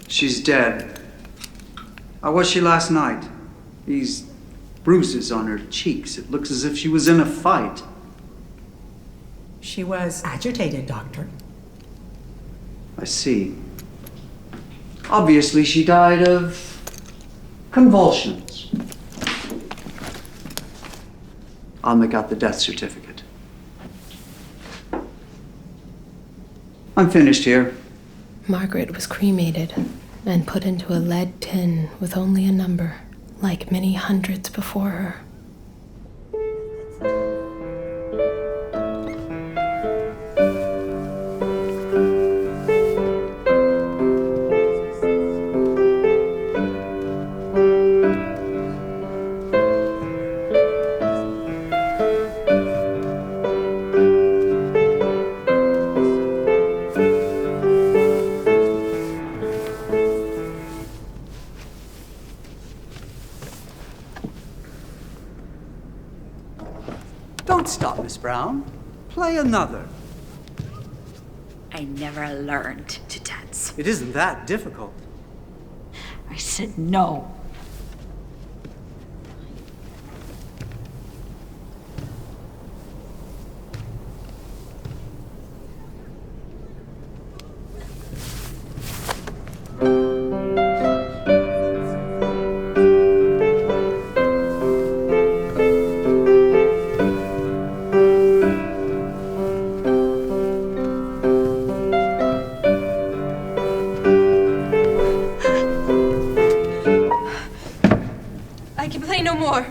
She's dead. How was she last night? These bruises on her cheeks. It looks as if she was in a fight. She was agitated, Doctor. I see. Obviously, she died of convulsions. I'll make out the death certificate. I'm finished here. Margaret was cremated and put into a lead tin with only a number, like many hundreds before her. Don't stop, Miss Brown. Play another. I never learned to dance. It isn't that difficult. I said no. I can play no more.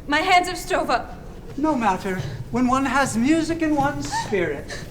My hands have stove up. No matter, when one has music in one's spirit.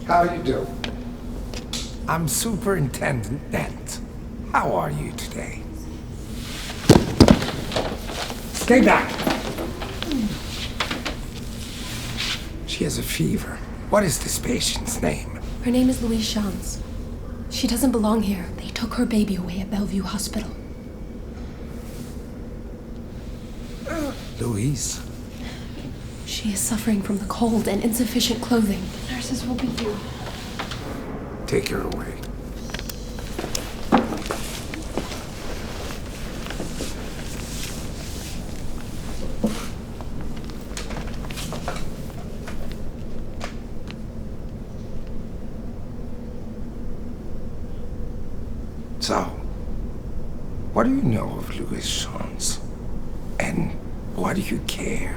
How you do? I'm Superintendent Dent. How are you today? Stay back! She has a fever. What is this patient's name? Her name is Louise Shans. She doesn't belong here. They took her baby away at Bellevue Hospital. Louise? She is suffering from the cold and insufficient clothing. The nurses will be here. Take her away. So, what do you know of Louise Shans? And why do you care?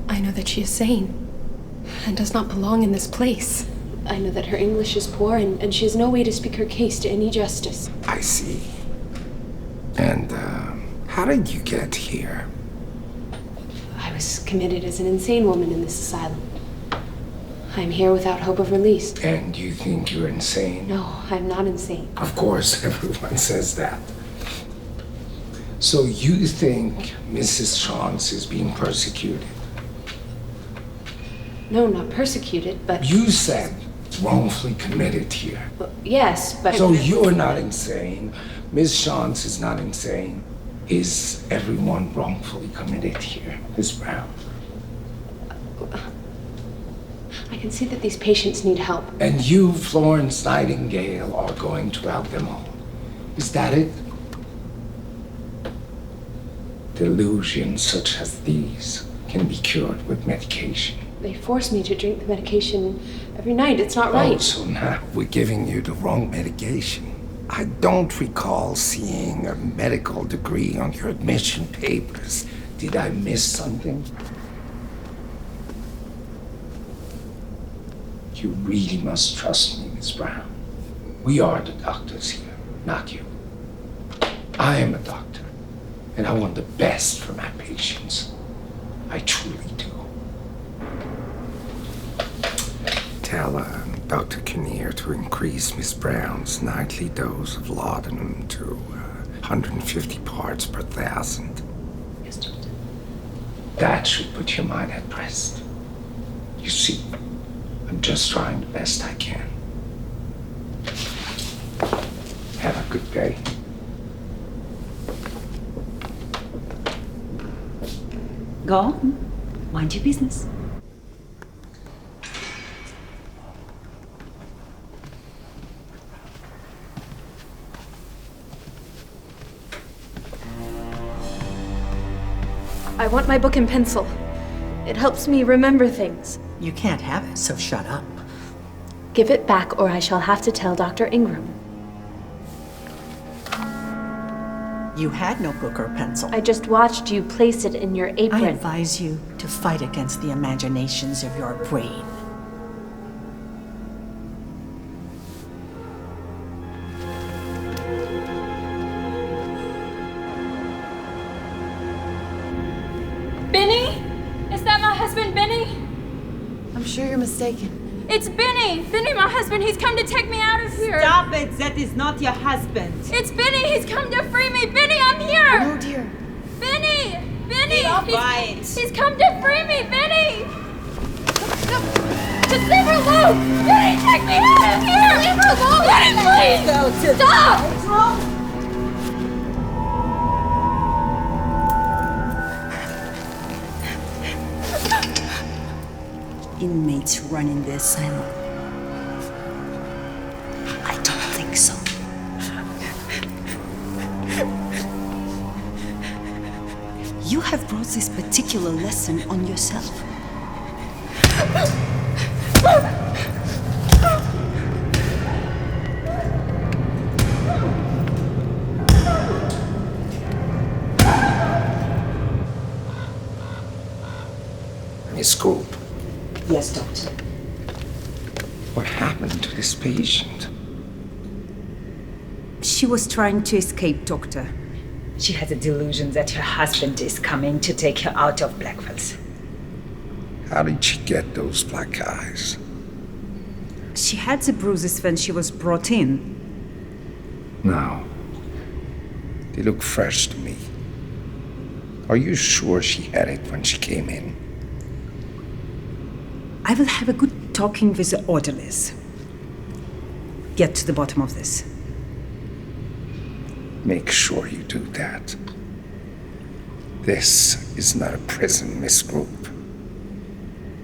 I know that she is sane and does not belong in this place. I know that her English is poor and she has no way to speak her case to any justice. I see. And, how did you get here? I was committed as an insane woman in this asylum. I'm here without hope of release. And you think you're insane? No, I'm not insane. Of course, everyone says that. So you think Mrs. Shans is being persecuted? No, not persecuted, but... You said wrongfully committed here. Well, yes, but... So you're not insane. Ms. Shans is not insane. Is everyone wrongfully committed here, Ms. Brown? I can see that these patients need help. And you, Florence Nightingale, are going to help them all. Is that it? Delusions such as these can be cured with medication. They force me to drink the medication every night. It's not right. Oh, so now we're giving you the wrong medication. I don't recall seeing a medical degree on your admission papers. Did I miss something? You really must trust me, Miss Brown. We are the doctors here, not you. I am a doctor, and I want the best for my patients. I truly do. Tell Dr. Kinnear to increase Miss Brown's nightly dose of laudanum to 150 parts per thousand. Yes, doctor. That should put your mind at rest. You see, I'm just trying the best I can. Have a good day. Go on. Mind your business. I want my book and pencil. It helps me remember things. You can't have it, so shut up. Give it back or I shall have to tell Dr. Ingram. You had no book or pencil. I just watched you place it in your apron. I advise you to fight against the imaginations of your brain. Benny? Is that my husband, Benny? I'm sure you're mistaken. It's Benny! Benny, my husband, he's come to take me out of here! Stop it! That is not your husband! It's Benny! He's come to free me! Benny, I'm here! Oh dear. Benny! Benny! He's He's come to free me! Benny! Just leave her alone! Benny, take me out of here! Leave her alone! Benny, please! Stop! Inmates running the asylum. I don't think so. You have brought this particular lesson on yourself. Miss Coop. Yes, doctor. What happened to this patient? She was trying to escape, doctor. She had a delusion that her husband is coming to take her out of Blackwell's. How did she get those black eyes? She had the bruises when she was brought in. No. They look fresh to me. Are you sure she had it when she came in? I will have a good talking with the orderlies. Get to the bottom of this. Make sure you do that. This is not a prison, Miss Group.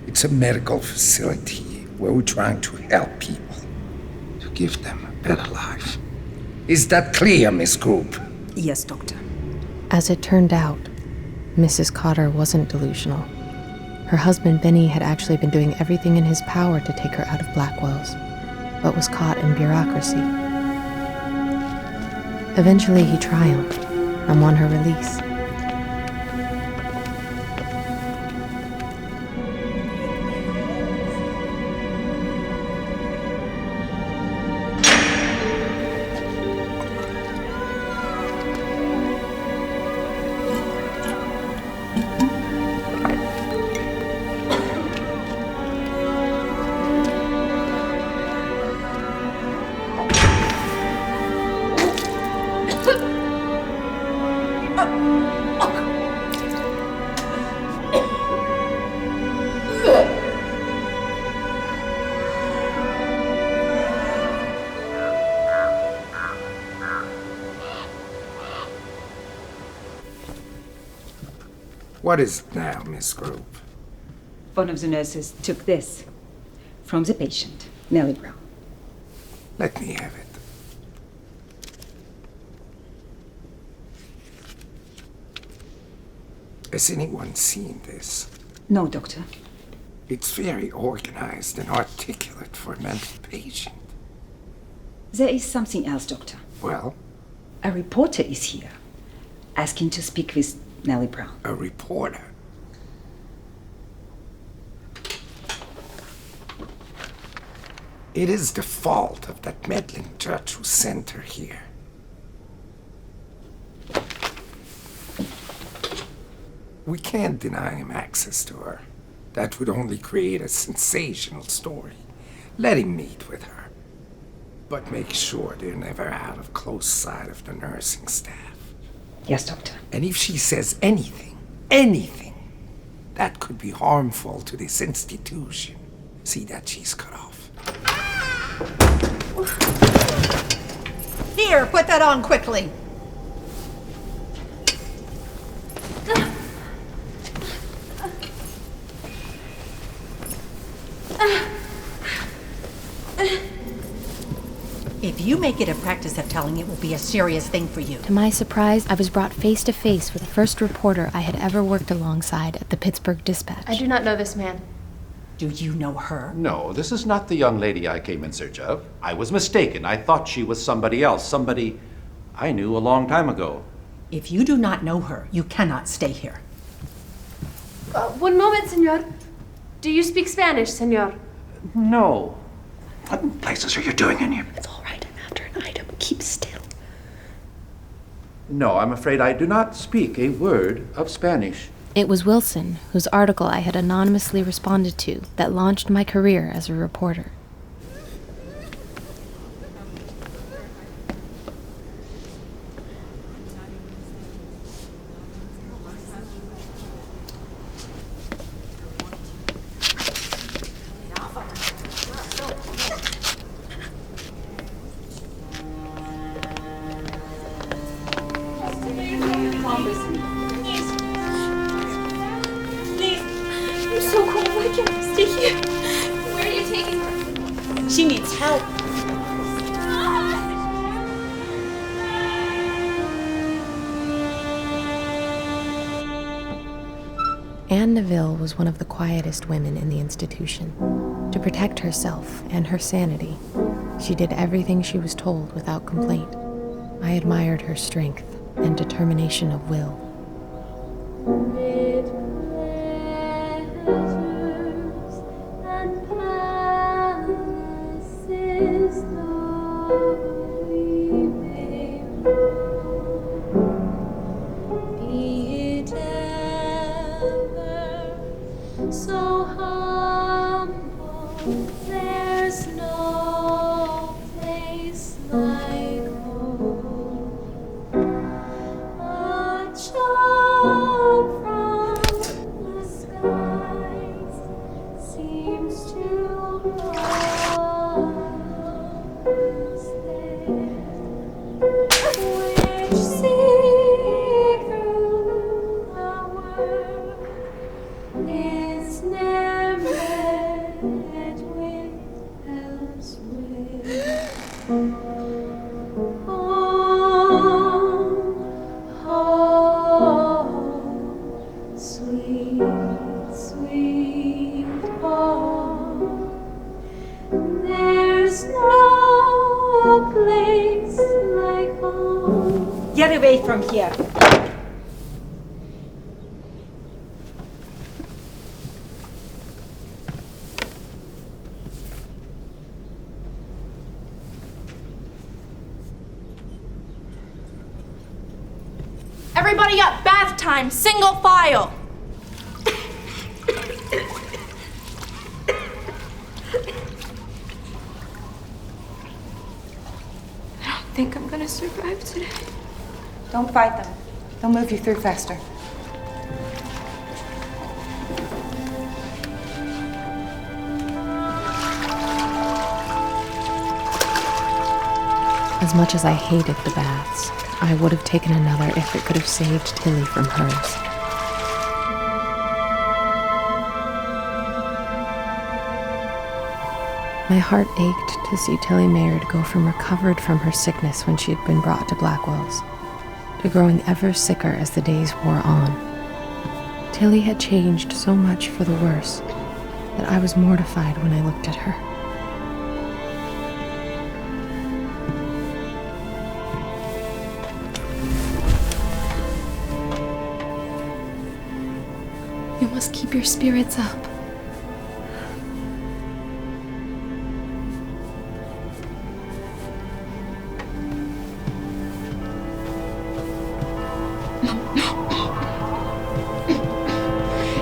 It's a medical facility where we're trying to help people, to give them a better life. Is that clear, Miss Group? Yes, Doctor. As it turned out, Mrs. Cotter wasn't delusional. Her husband, Benny, had actually been doing everything in his power to take her out of Blackwell's, but was caught in bureaucracy. Eventually, he triumphed and won her release. What is it now, Miss Group? One of the nurses took this from the patient, Nellie Bly. Let me have it. Has anyone seen this? No, Doctor. It's very organized and articulate for a mental patient. There is something else, Doctor. Well? A reporter is here, asking to speak with Nellie Bly. A reporter? It is the fault of that meddling judge who sent her here. We can't deny him access to her. That would only create a sensational story. Let him meet with her. But make sure they're never out of close sight of the nursing staff. Yes, Doctor. And if she says anything, that could be harmful to this institution, see that she's cut off. Here, put that on quickly. If you make it a practice of telling, it will be a serious thing for you. To my surprise, I was brought face to face with the first reporter I had ever worked alongside at the Pittsburgh Dispatch. I do not know this man. Do you know her? No, this is not the young lady I came in search of. I was mistaken. I thought she was somebody else, somebody I knew a long time ago. If you do not know her, you cannot stay here. One moment, senor. Do you speak Spanish, senor? No. What in places are you doing in here? It's all right. I'm after an item. Keep still. No, I'm afraid I do not speak a word of Spanish. It was Wilson, whose article I had anonymously responded to, that launched my career as a reporter. I'm so cold. Why can't I stay here? Where are you taking her? She needs help. Anne Neville was one of the quietest women in the institution. To protect herself and her sanity, she did everything she was told without complaint. I admired her strength and determination of will. So humble, there's no Get away from here. Everybody up, bath time, single file. I don't think I'm gonna survive today. Don't fight them. They'll move you through faster. As much as I hated the baths, I would have taken another if it could have saved Tilly from hers. My heart ached to see Tilly Mayard go from recovered from her sickness when she had been brought to Blackwell's, to growing ever sicker as the days wore on. Tilly had changed so much for the worse that I was mortified when I looked at her. You must keep your spirits up.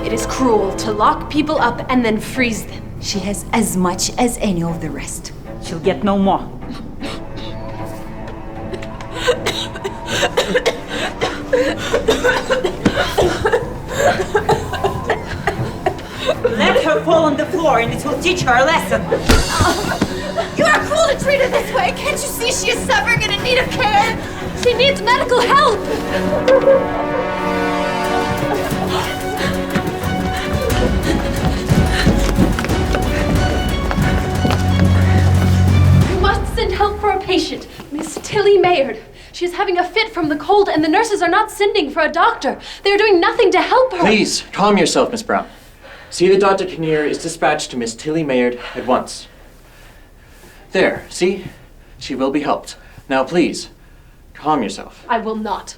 It is cruel to lock people up and then freeze them. She has as much as any of the rest. She'll get no more. Let her fall on the floor and it will teach her a lesson. You are cruel to treat her this way. Can't you see she is suffering and in need of care? She needs medical help. You must send help for a patient, Miss Tilly Mayard. She is having a fit from the cold, and the nurses are not sending for a doctor. They are doing nothing to help her. Please, calm yourself, Miss Brown. See that Dr. Kinnear is dispatched to Miss Tilly Mayard at once. There, see? She will be helped. Now, please, calm yourself. I will not.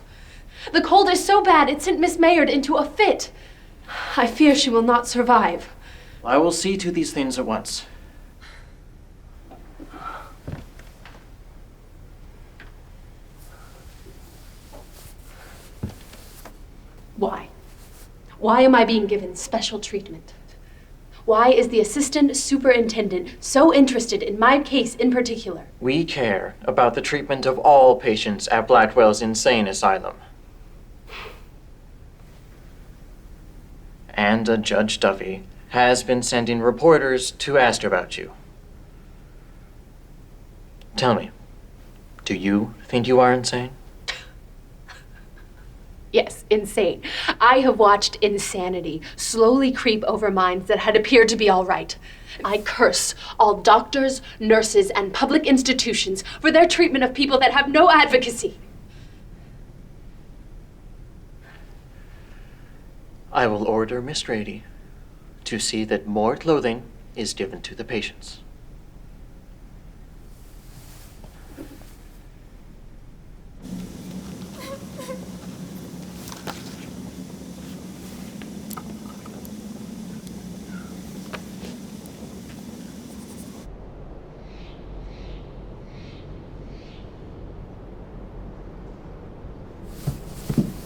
The cold is so bad it sent Miss Mayard into a fit. I fear she will not survive. I will see to these things at once. Why? Why am I being given special treatment? Why is the assistant superintendent so interested in my case in particular? We care about the treatment of all patients at Blackwell's insane asylum. And Judge Duffy has been sending reporters to ask about you. Tell me, do you think you are insane? Yes, insane. I have watched insanity slowly creep over minds that had appeared to be all right. I curse all doctors, nurses, and public institutions for their treatment of people that have no advocacy. I will order Miss Rady to see that more clothing is given to the patients.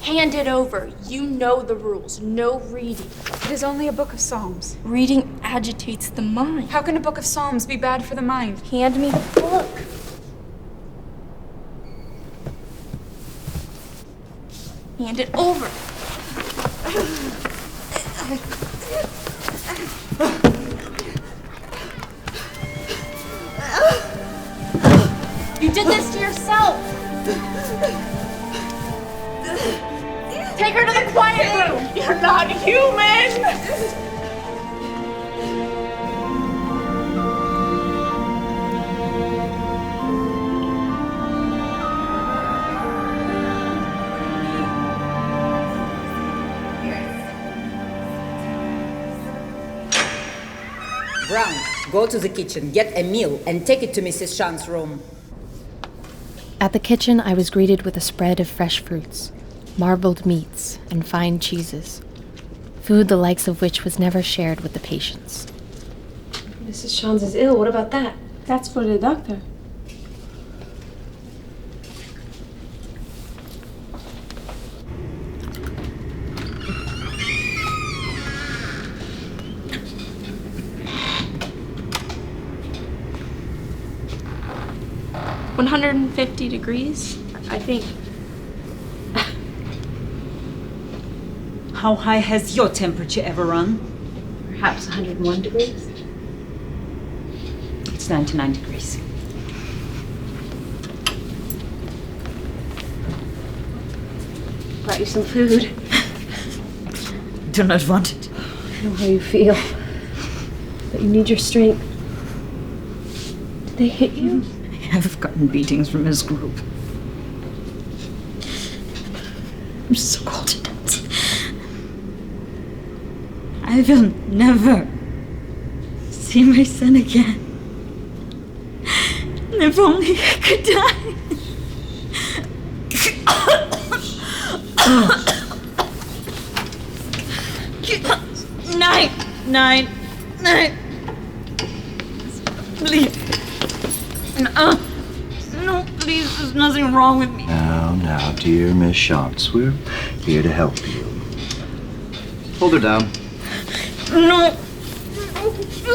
Hand it over. You know the rules. No reading. It is only a book of Psalms. Reading agitates the mind. How can a book of Psalms be bad for the mind? Hand me the book. Hand it over. did this to yourself. Take her to the quiet room. You're not human! Brown, go to the kitchen, get a meal, and take it to Mrs. Shan's room. At the kitchen, I was greeted with a spread of fresh fruits, marbled meats, and fine cheeses. Food the likes of which was never shared with the patients. Mrs. Shans is ill. What about that? That's for the doctor. $150, I think. How high has your temperature ever run? Perhaps 101 degrees? It's 99 degrees. Brought you some food. Do not want it. I know how you feel. But you need your strength. Did they hit you? I have gotten beatings from his group. I'm so cold. I will never see my son again. If only I could die. Nine. Please. No, please, there's nothing wrong with me. Now, dear Miss Shantz, we're here to help you. Hold her down. No.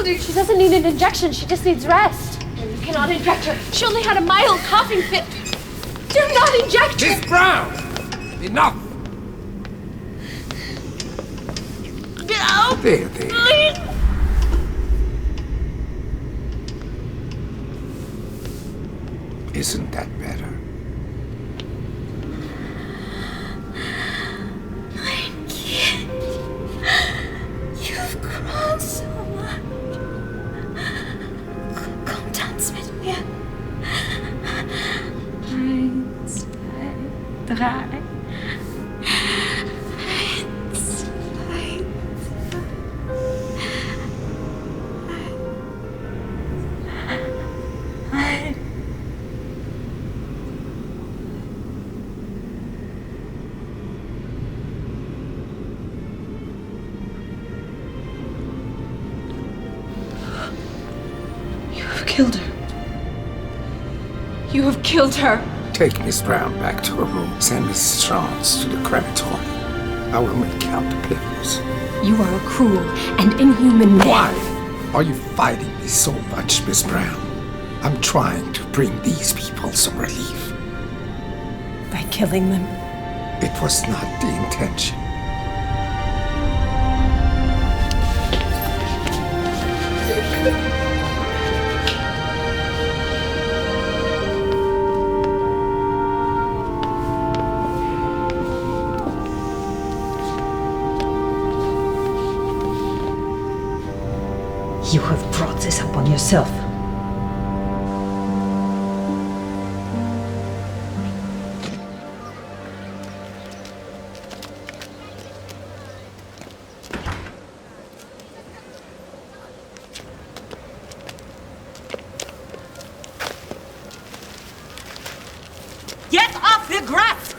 She doesn't need an injection. She just needs rest. You cannot inject her. She only had a mild coughing fit. Do not inject her. Miss Brown! Enough! No! There. Please! Isn't that better? My kid, you've grown so much. Come dance with me. 1, 2, 3. 1, 2, 3. Killed her. You have killed her. Take Miss Brown back to her room. Send Mrs. Shantz to the crematorium. I will make out the papers. You are a cruel and inhuman man. Why are you fighting me so much, Miss Brown? I'm trying to bring these people some relief. By killing them. It was not the intention. You have brought this upon yourself. Get off the grass!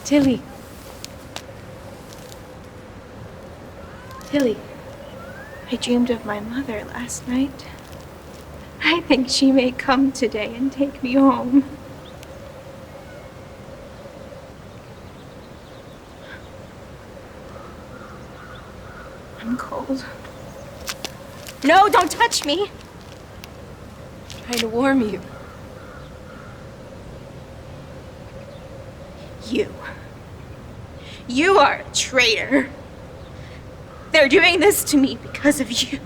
Tilly. Tilly, I dreamed of my mother last night. I think she may come today and take me home. I'm cold. No, don't touch me! I'm trying to warm you. You are a traitor. They're doing this to me because of you.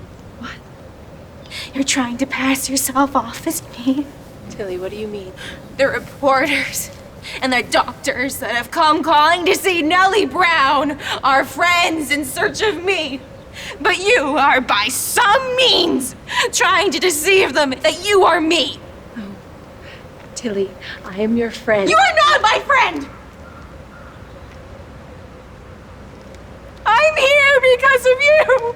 You're trying to pass yourself off as me. Tilly, what do you mean? They're reporters and they're doctors that have come calling to see Nellie Brown, our friends in search of me. But you are by some means trying to deceive them that you are me. Oh, Tilly, I am your friend. You are not my friend! I'm here because of you!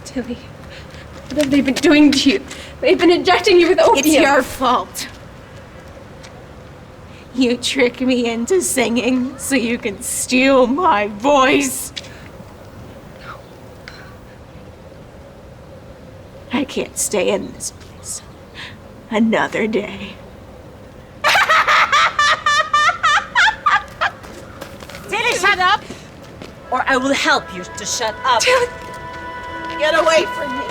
Tilly, what have they been doing to you? They've been injecting you with opium. It's your fault. You trick me into singing so you can steal my voice. No. I can't stay in this place another day. Tilly, shut up! Or I will help you to shut up. Tilly, get away from me.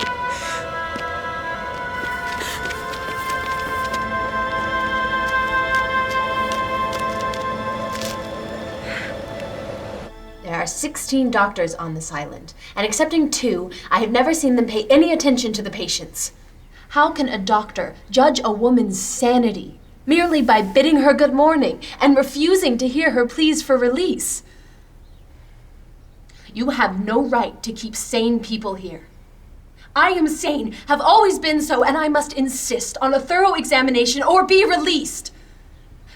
There are 16 doctors on this island, and excepting 2, I have never seen them pay any attention to the patients. How can a doctor judge a woman's sanity merely by bidding her good morning and refusing to hear her pleas for release? You have no right to keep sane people here. I am sane, have always been so, and I must insist on a thorough examination or be released.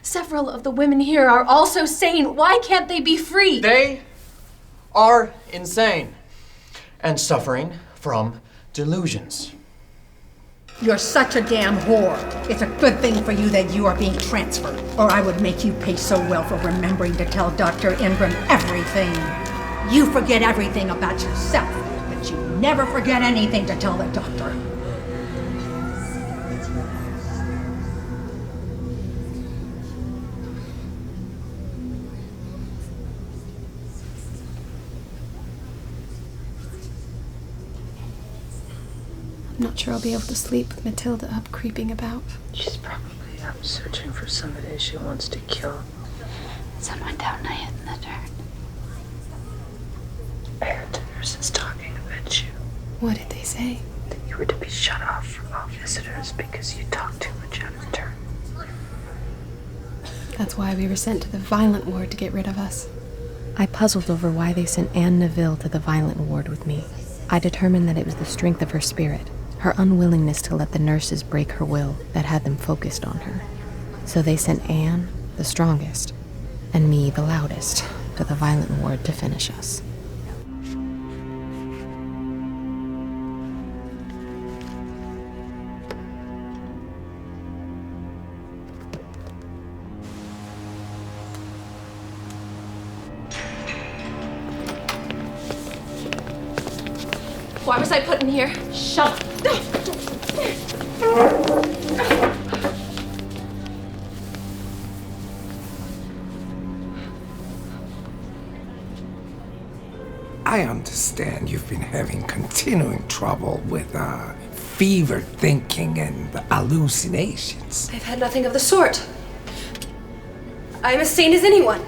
Several of the women here are also sane. Why can't they be free? They are insane and suffering from delusions. You're such a damn whore. It's a good thing for you that you are being transferred, or I would make you pay so well for remembering to tell Dr. Ingram everything. You forget everything about yourself, but you never forget anything to tell the doctor. I'm not sure I'll be able to sleep with Matilda up creeping about. She's probably up searching for somebody she wants to kill. Someone down there in the dirt. I heard the nurses talking about you. What did they say? That you were to be shut off from all visitors because you talked too much out of turn. That's why we were sent to the violent ward to get rid of us. I puzzled over why they sent Anne Neville to the violent ward with me. I determined that it was the strength of her spirit, her unwillingness to let the nurses break her will, that had them focused on her. So they sent Anne, the strongest, and me, the loudest, to the violent ward to finish us. Why was I put in here? Shut up. I understand you've been having continuing trouble with fevered thinking and hallucinations. I've had nothing of the sort. I'm as sane as anyone.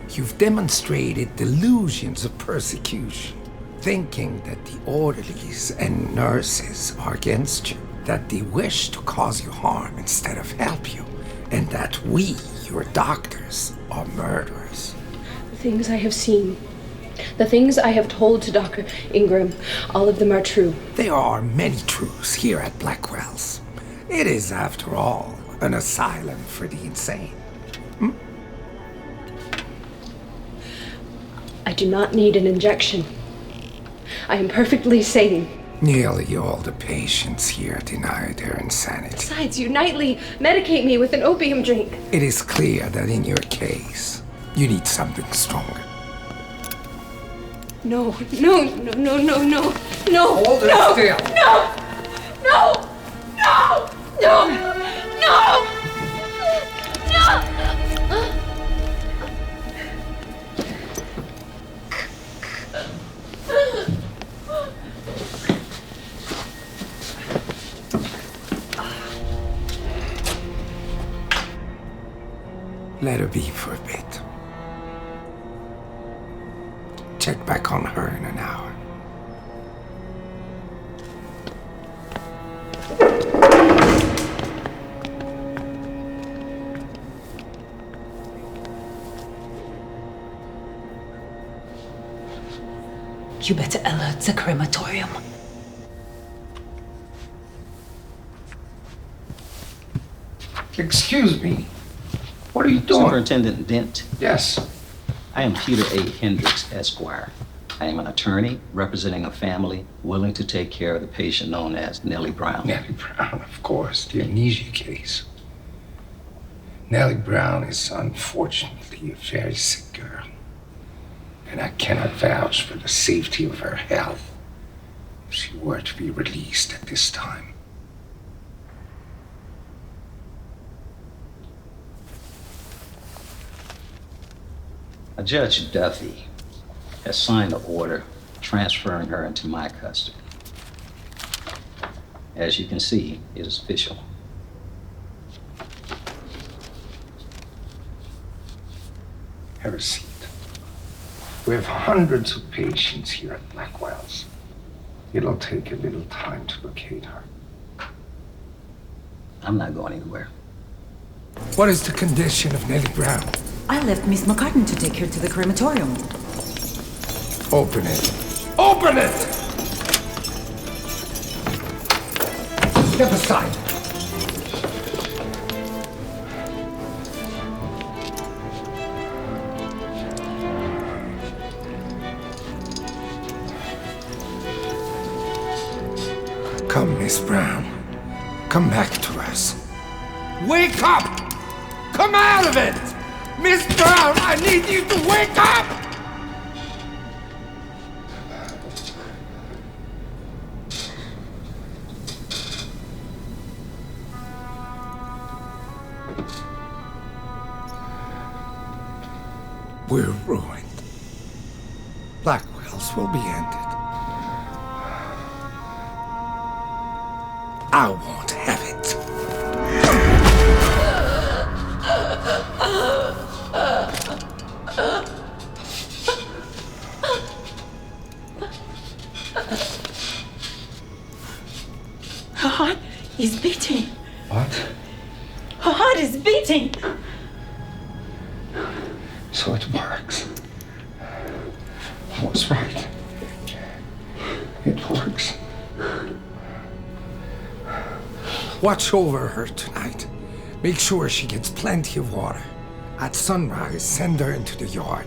You've demonstrated delusions of persecution, thinking that the orderlies and nurses are against you, that they wish to cause you harm instead of help you, and that we, your doctors, are murderers. The things I have seen, the things I have told to Dr. Ingram, all of them are true. There are many truths here at Blackwell's. It is, after all, an asylum for the insane. I do not need an injection. I am perfectly sane. Nearly all the patients here deny their insanity. Besides, you nightly medicate me with an opium drink. It is clear that in your case, you need something stronger. No. Hold it still. No! Let her be for a bit. check back on her in an hour. You better alert the crematorium. Excuse me. What are you doing? Superintendent Dent. Yes. I am Peter A. Hendricks, Esquire. I am an attorney representing a family willing to take care of the patient known as Nellie Brown. Nellie Brown, of course, the amnesia case. Nellie Brown is unfortunately a very sick girl, and I cannot vouch for the safety of her health if she were to be released at this time. Judge Duffy has signed an order transferring her into my custody. As you can see, it is official. Have a seat. We have hundreds of patients here at Blackwell's. It'll take a little time to locate her. I'm not going anywhere. What is the condition of Nellie Brown? I left Miss McCartan to take her to the crematorium. Open it. Open it! Step aside. Come, Miss Brown. Come back to us. Wake up! Come out of it! Miss Brown, I need you to wake up! We're ruined. Blackwell's will be ended. I won't have it. Her heart is beating. What? Her heart is beating. So it works. I was right. It works. Watch over her tonight. Make sure she gets plenty of water. At sunrise, send her into the yard.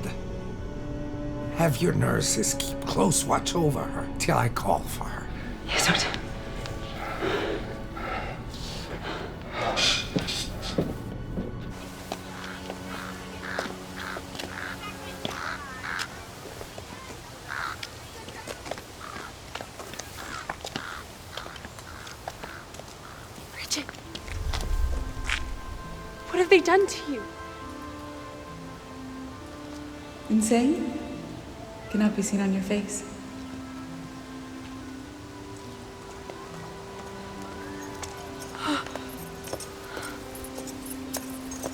Have your nurses keep close watch over her till I call for her. Yes, Doctor. What have they done to you? Insane? Cannot be seen on your face.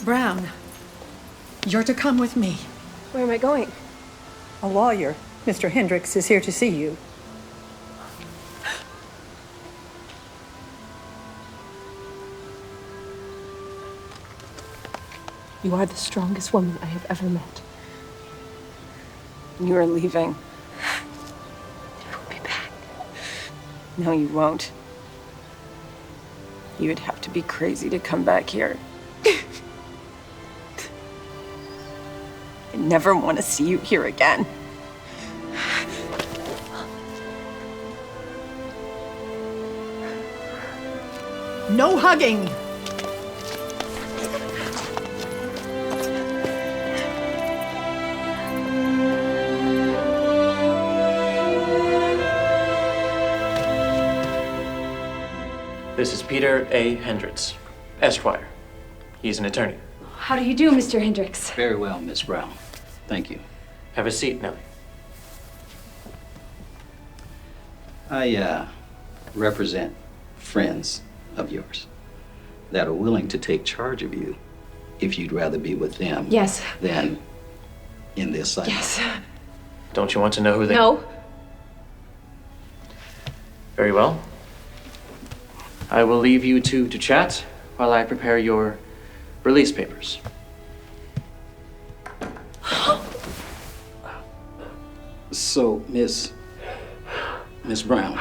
Brown, you're to come with me. Where am I going? A lawyer, Mr. Hendricks, is here to see you. You are the strongest woman I have ever met. You are leaving. You'll be back. No, you won't. You would have to be crazy to come back here. I never want to see you here again. No hugging! This is Peter A. Hendricks, Esquire. He's an attorney. How do you do, Mr. Hendricks? Very well, Miss Brown. Thank you. Have a seat, Nellie. I represent friends of yours that are willing to take charge of you if you'd rather be with them Yes. than in the asylum. Yes. Don't you want to know who they... No. Very well. I will leave you two to chat while I prepare your release papers. So, Miss Brown.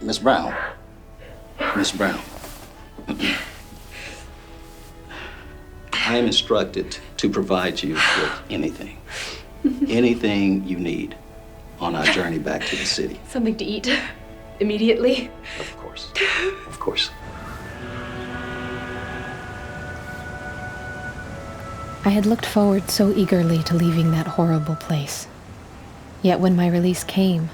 Miss Brown. Miss Brown. I am instructed to provide you with anything. Anything you need on our journey back to the city. Something to eat. Immediately. Of course. Of course. I had looked forward so eagerly to leaving that horrible place. Yet when my release came,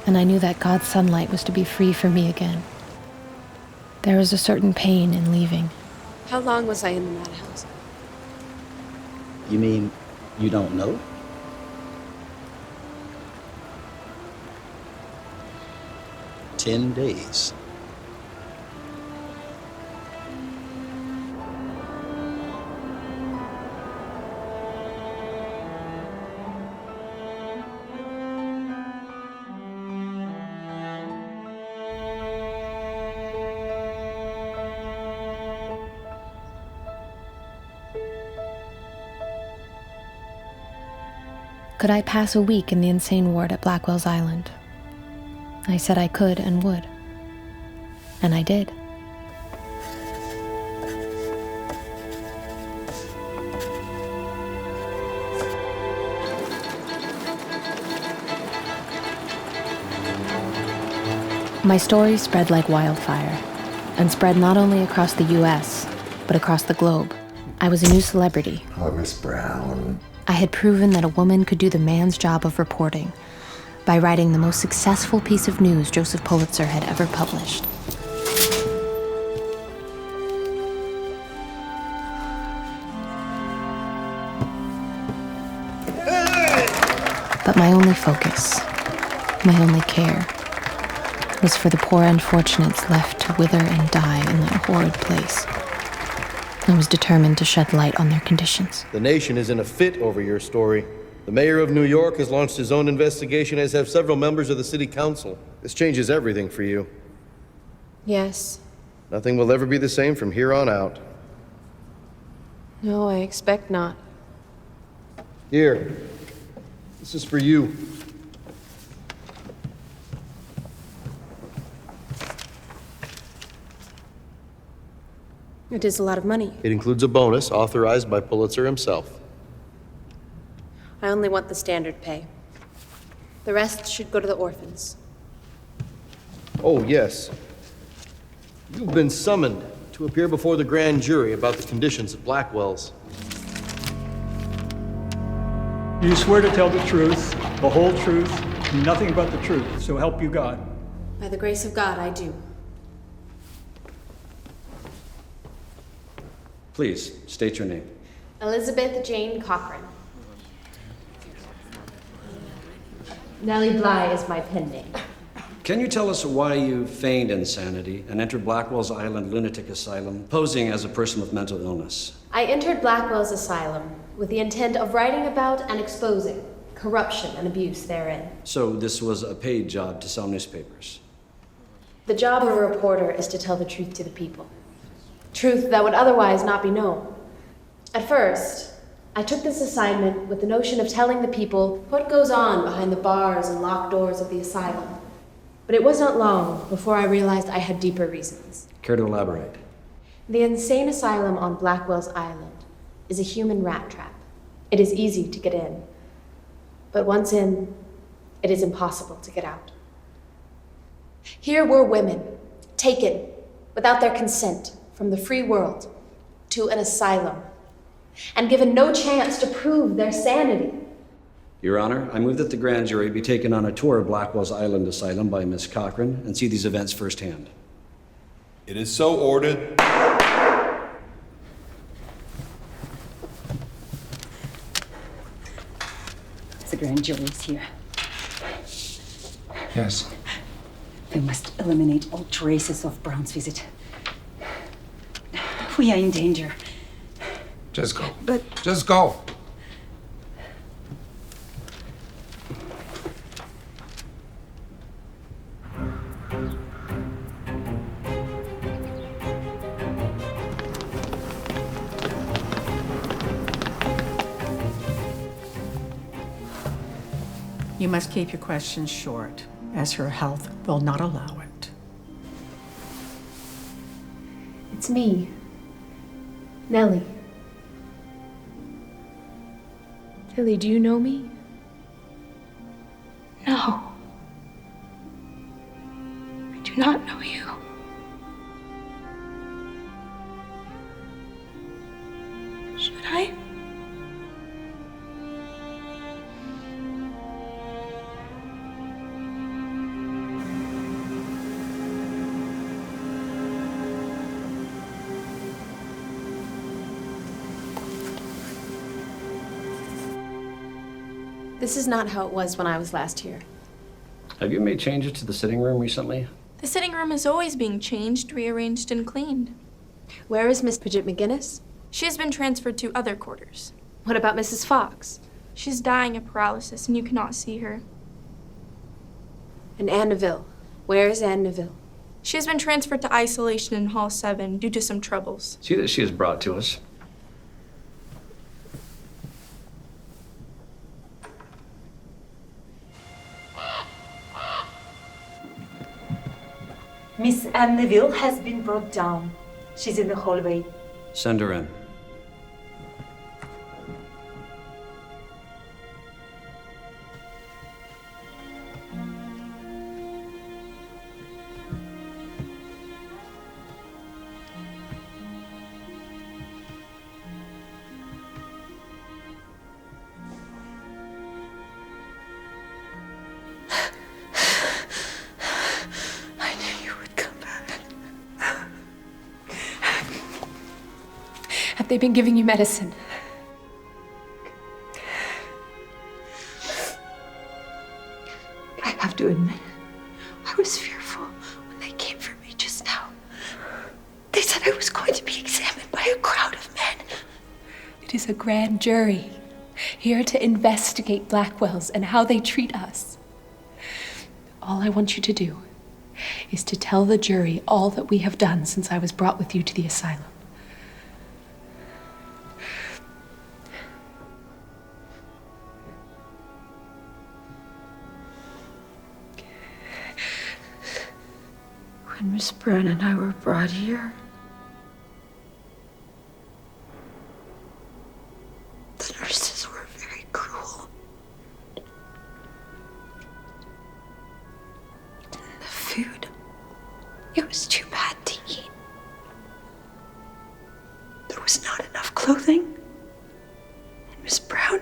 and I knew that God's sunlight was to be free for me again, there was a certain pain in leaving. How long was I in the madhouse? You mean you don't know? "10 days. Could I pass a week in the insane ward at Blackwell's Island? I said I could and would. And I did. My story spread like wildfire, and spread not only across the US, but across the globe. I was a new celebrity. Oh, Miss Brown. I had proven that a woman could do the man's job of reporting by writing the most successful piece of news Joseph Pulitzer had ever published. But my only focus, my only care, was for the poor unfortunates left to wither and die in that horrid place. I was determined to shed light on their conditions. The nation is in a fit over your story. The mayor of New York has launched his own investigation, as have several members of the city council. This changes everything for you. Yes. Nothing will ever be the same from here on out. No, I expect not. Here, this is for you. It is a lot of money. It includes a bonus authorized by Pulitzer himself. I only want the standard pay. The rest should go to the orphans. Oh, yes. You've been summoned to appear before the grand jury about the conditions at Blackwell's. You swear to tell the truth, the whole truth, and nothing but the truth, so help you God. By the grace of God, I do. Please, state your name. Elizabeth Jane Cochran. Nellie Bly is my pen name. Can you tell us why you feigned insanity and entered Blackwell's Island Lunatic Asylum, posing as a person with mental illness? I entered Blackwell's Asylum with the intent of writing about and exposing corruption and abuse therein. So this was a paid job to sell newspapers? The job of a reporter is to tell the truth to the people. Truth that would otherwise not be known. At first, I took this assignment with the notion of telling the people what goes on behind the bars and locked doors of the asylum. But it was not long before I realized I had deeper reasons. Care to elaborate? The insane asylum on Blackwell's Island is a human rat trap. It is easy to get in. But once in, it is impossible to get out. Here were women, taken without their consent from the free world to an asylum, and given no chance to prove their sanity. Your Honor, I move that the grand jury be taken on a tour of Blackwell's Island Asylum by Miss Cochran and see these events firsthand. It is so ordered. The grand jury is here. Yes. We must eliminate all traces of Brown's visit. We are in danger. Just go. But just go. You must keep your questions short, as her health will not allow it. It's me, Nellie. Nellie, do you know me? No. I do not know you. Should I? This is not how it was when I was last here. Have you made changes to the sitting room recently? The sitting room is always being changed, rearranged, and cleaned. Where is Miss Bridget McGinnis? She has been transferred to other quarters. What about Mrs. Fox? She's dying of paralysis, and you cannot see her. And Anne Neville? Where is Anne Neville? She has been transferred to isolation in Hall 7 due to some troubles. See that she is brought to us. Miss Anne Neville has been brought down. She's in the hallway. Send her in. Have they been giving you medicine? I have to admit, I was fearful when they came for me just now. They said I was going to be examined by a crowd of men. It is a grand jury, here to investigate Blackwells and how they treat us. All I want you to do is to tell the jury all that we have done since I was brought with you to the asylum. When Miss Brown and I were brought here, the nurses were very cruel. And the food, it was too bad to eat. There was not enough clothing. And Miss Brown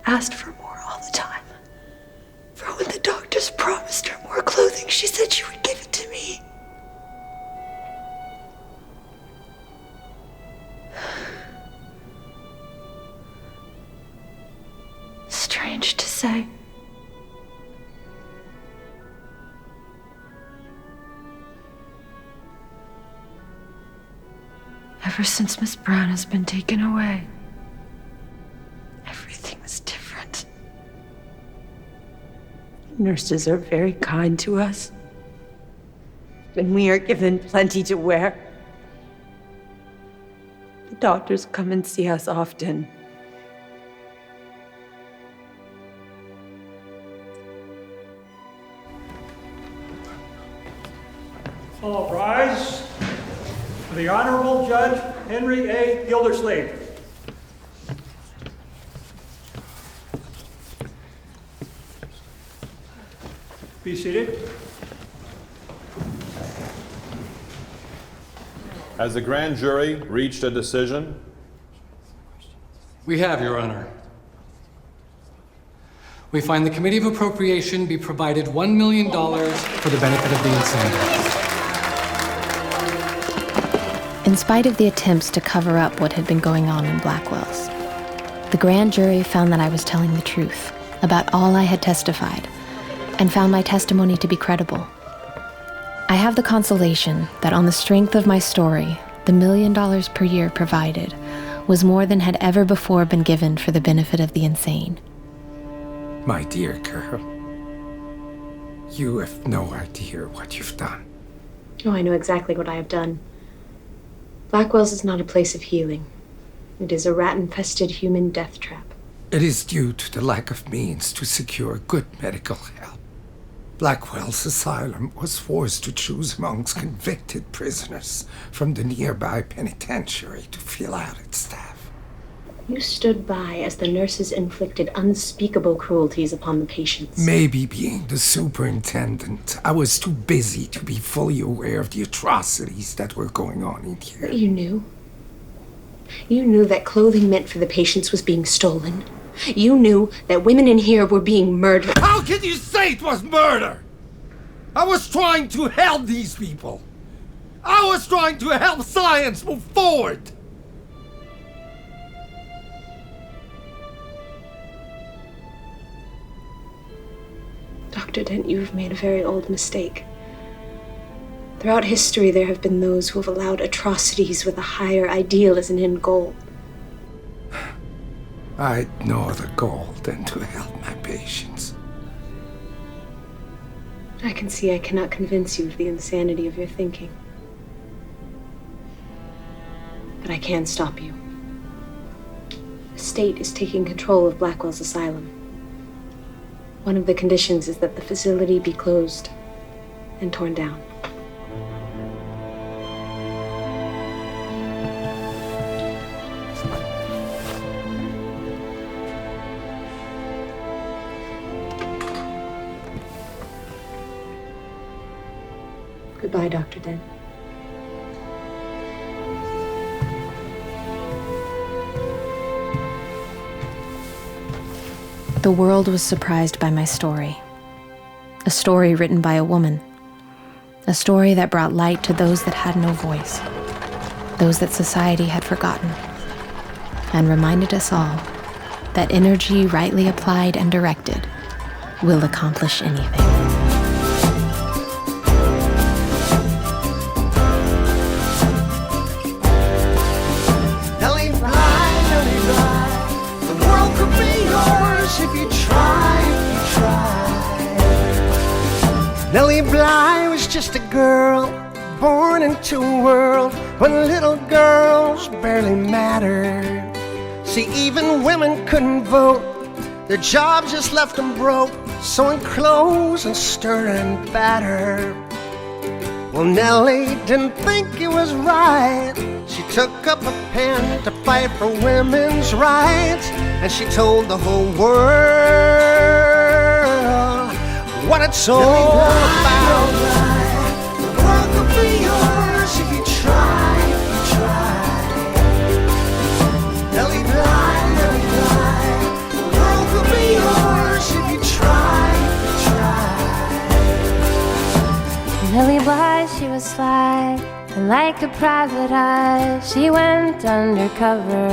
asked for more all the time. For when the doctors promised her more clothing, she said she would give it to me. Strange to say. Ever since Miss Brown has been taken away, everything is different. Nurses are very kind to us, and we are given plenty to wear. The doctors come and see us often. All rise for the Honorable Judge Henry A. Gildersleeve. Be seated. Has the grand jury reached a decision? We have, Your Honor. We find the Committee of Appropriation be provided $1 million for the benefit of the insane. In spite of the attempts to cover up what had been going on in Blackwells, the grand jury found that I was telling the truth about all I had testified, and found my testimony to be credible. I have the consolation that on the strength of my story, the $1 million per year provided was more than had ever before been given for the benefit of the insane. My dear girl, you have no idea what you've done. Oh, I know exactly what I have done. Blackwell's is not a place of healing. It is a rat-infested human death trap. It is due to the lack of means to secure good medical help. Blackwell's asylum was forced to choose amongst convicted prisoners from the nearby penitentiary to fill out its staff. You stood by as the nurses inflicted unspeakable cruelties upon the patients. Maybe being the superintendent, I was too busy to be fully aware of the atrocities that were going on in here. But you knew. You knew that clothing meant for the patients was being stolen. You knew that women in here were being murdered. How can you say it was murder? I was trying to help these people. I was trying to help science move forward. Dr. Dent, you've made a very old mistake. Throughout history, there have been those who have allowed atrocities with a higher ideal as an end goal. I'd no other goal than to help my patients. I can see I cannot convince you of the insanity of your thinking. But I can stop you. The state is taking control of Blackwell's asylum. One of the conditions is that the facility be closed and torn down. Goodbye, Dr. Dent. The world was surprised by my story. A story written by a woman. A story that brought light to those that had no voice. Those that society had forgotten. And reminded us all that energy rightly applied and directed will accomplish anything. Nellie Bly, the world could be yours if you try, Nellie Bly was just a girl born into a world when little girls barely mattered. See, even women couldn't vote, their jobs just left them broke, sewing clothes and stirring batter. Well, Nellie didn't think it was right. She took up a pen to fight for women's rights, and she told the whole world what it's all about. The world could be yours if you try, Nellie Bly, Nellie Bly. The world could be yours if you try. Nellie Bly, she was sly, and like a private eye, she went undercover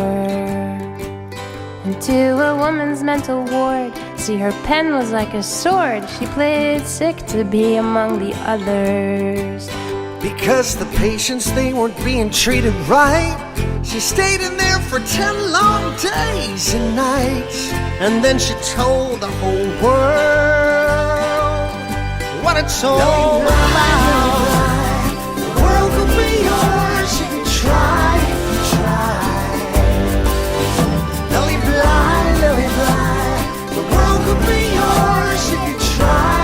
into a woman's mental ward. See, her pen was like a sword. She played sick to be among the others. Because the patients, they weren't being treated right, she stayed in there for 10 long days and nights. And then she told the whole world what it's all about. The world could be yours if you try, Nellie Bly, Nellie Bly. The world could be yours if you try,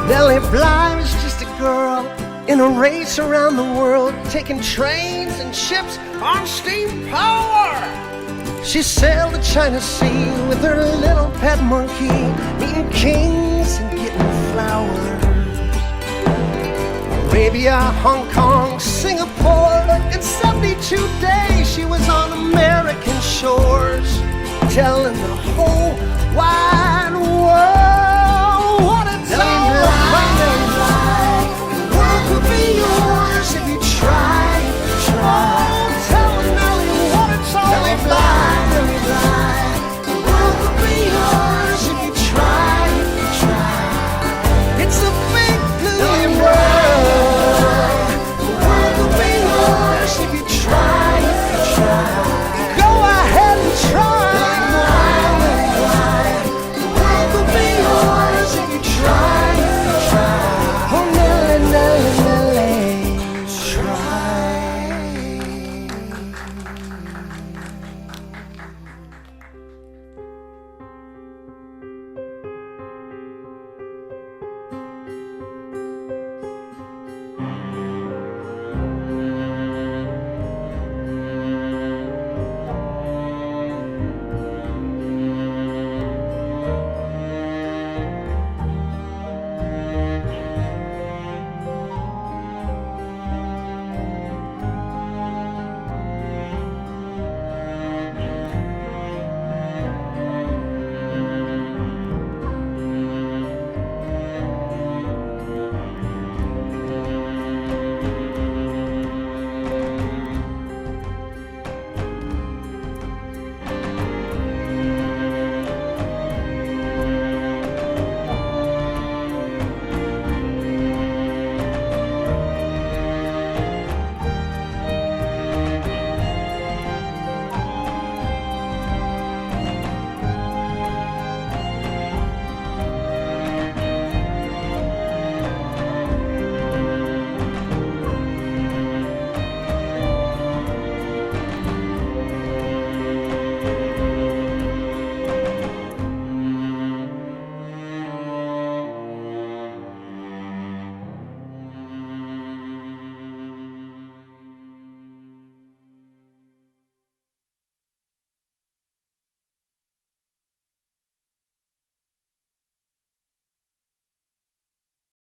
Nellie Bly was just a girl in a race around the world, taking trains and ships on steam power. She sailed the China Sea with her little pet monkey, meeting kings and getting flowers. Arabia, Hong Kong, Singapore. In 72 days she was on American shores, telling the whole wide world what it's all about. The world could be yours if you try. Oh, tell Nellie what it's all about. Nellie Bly.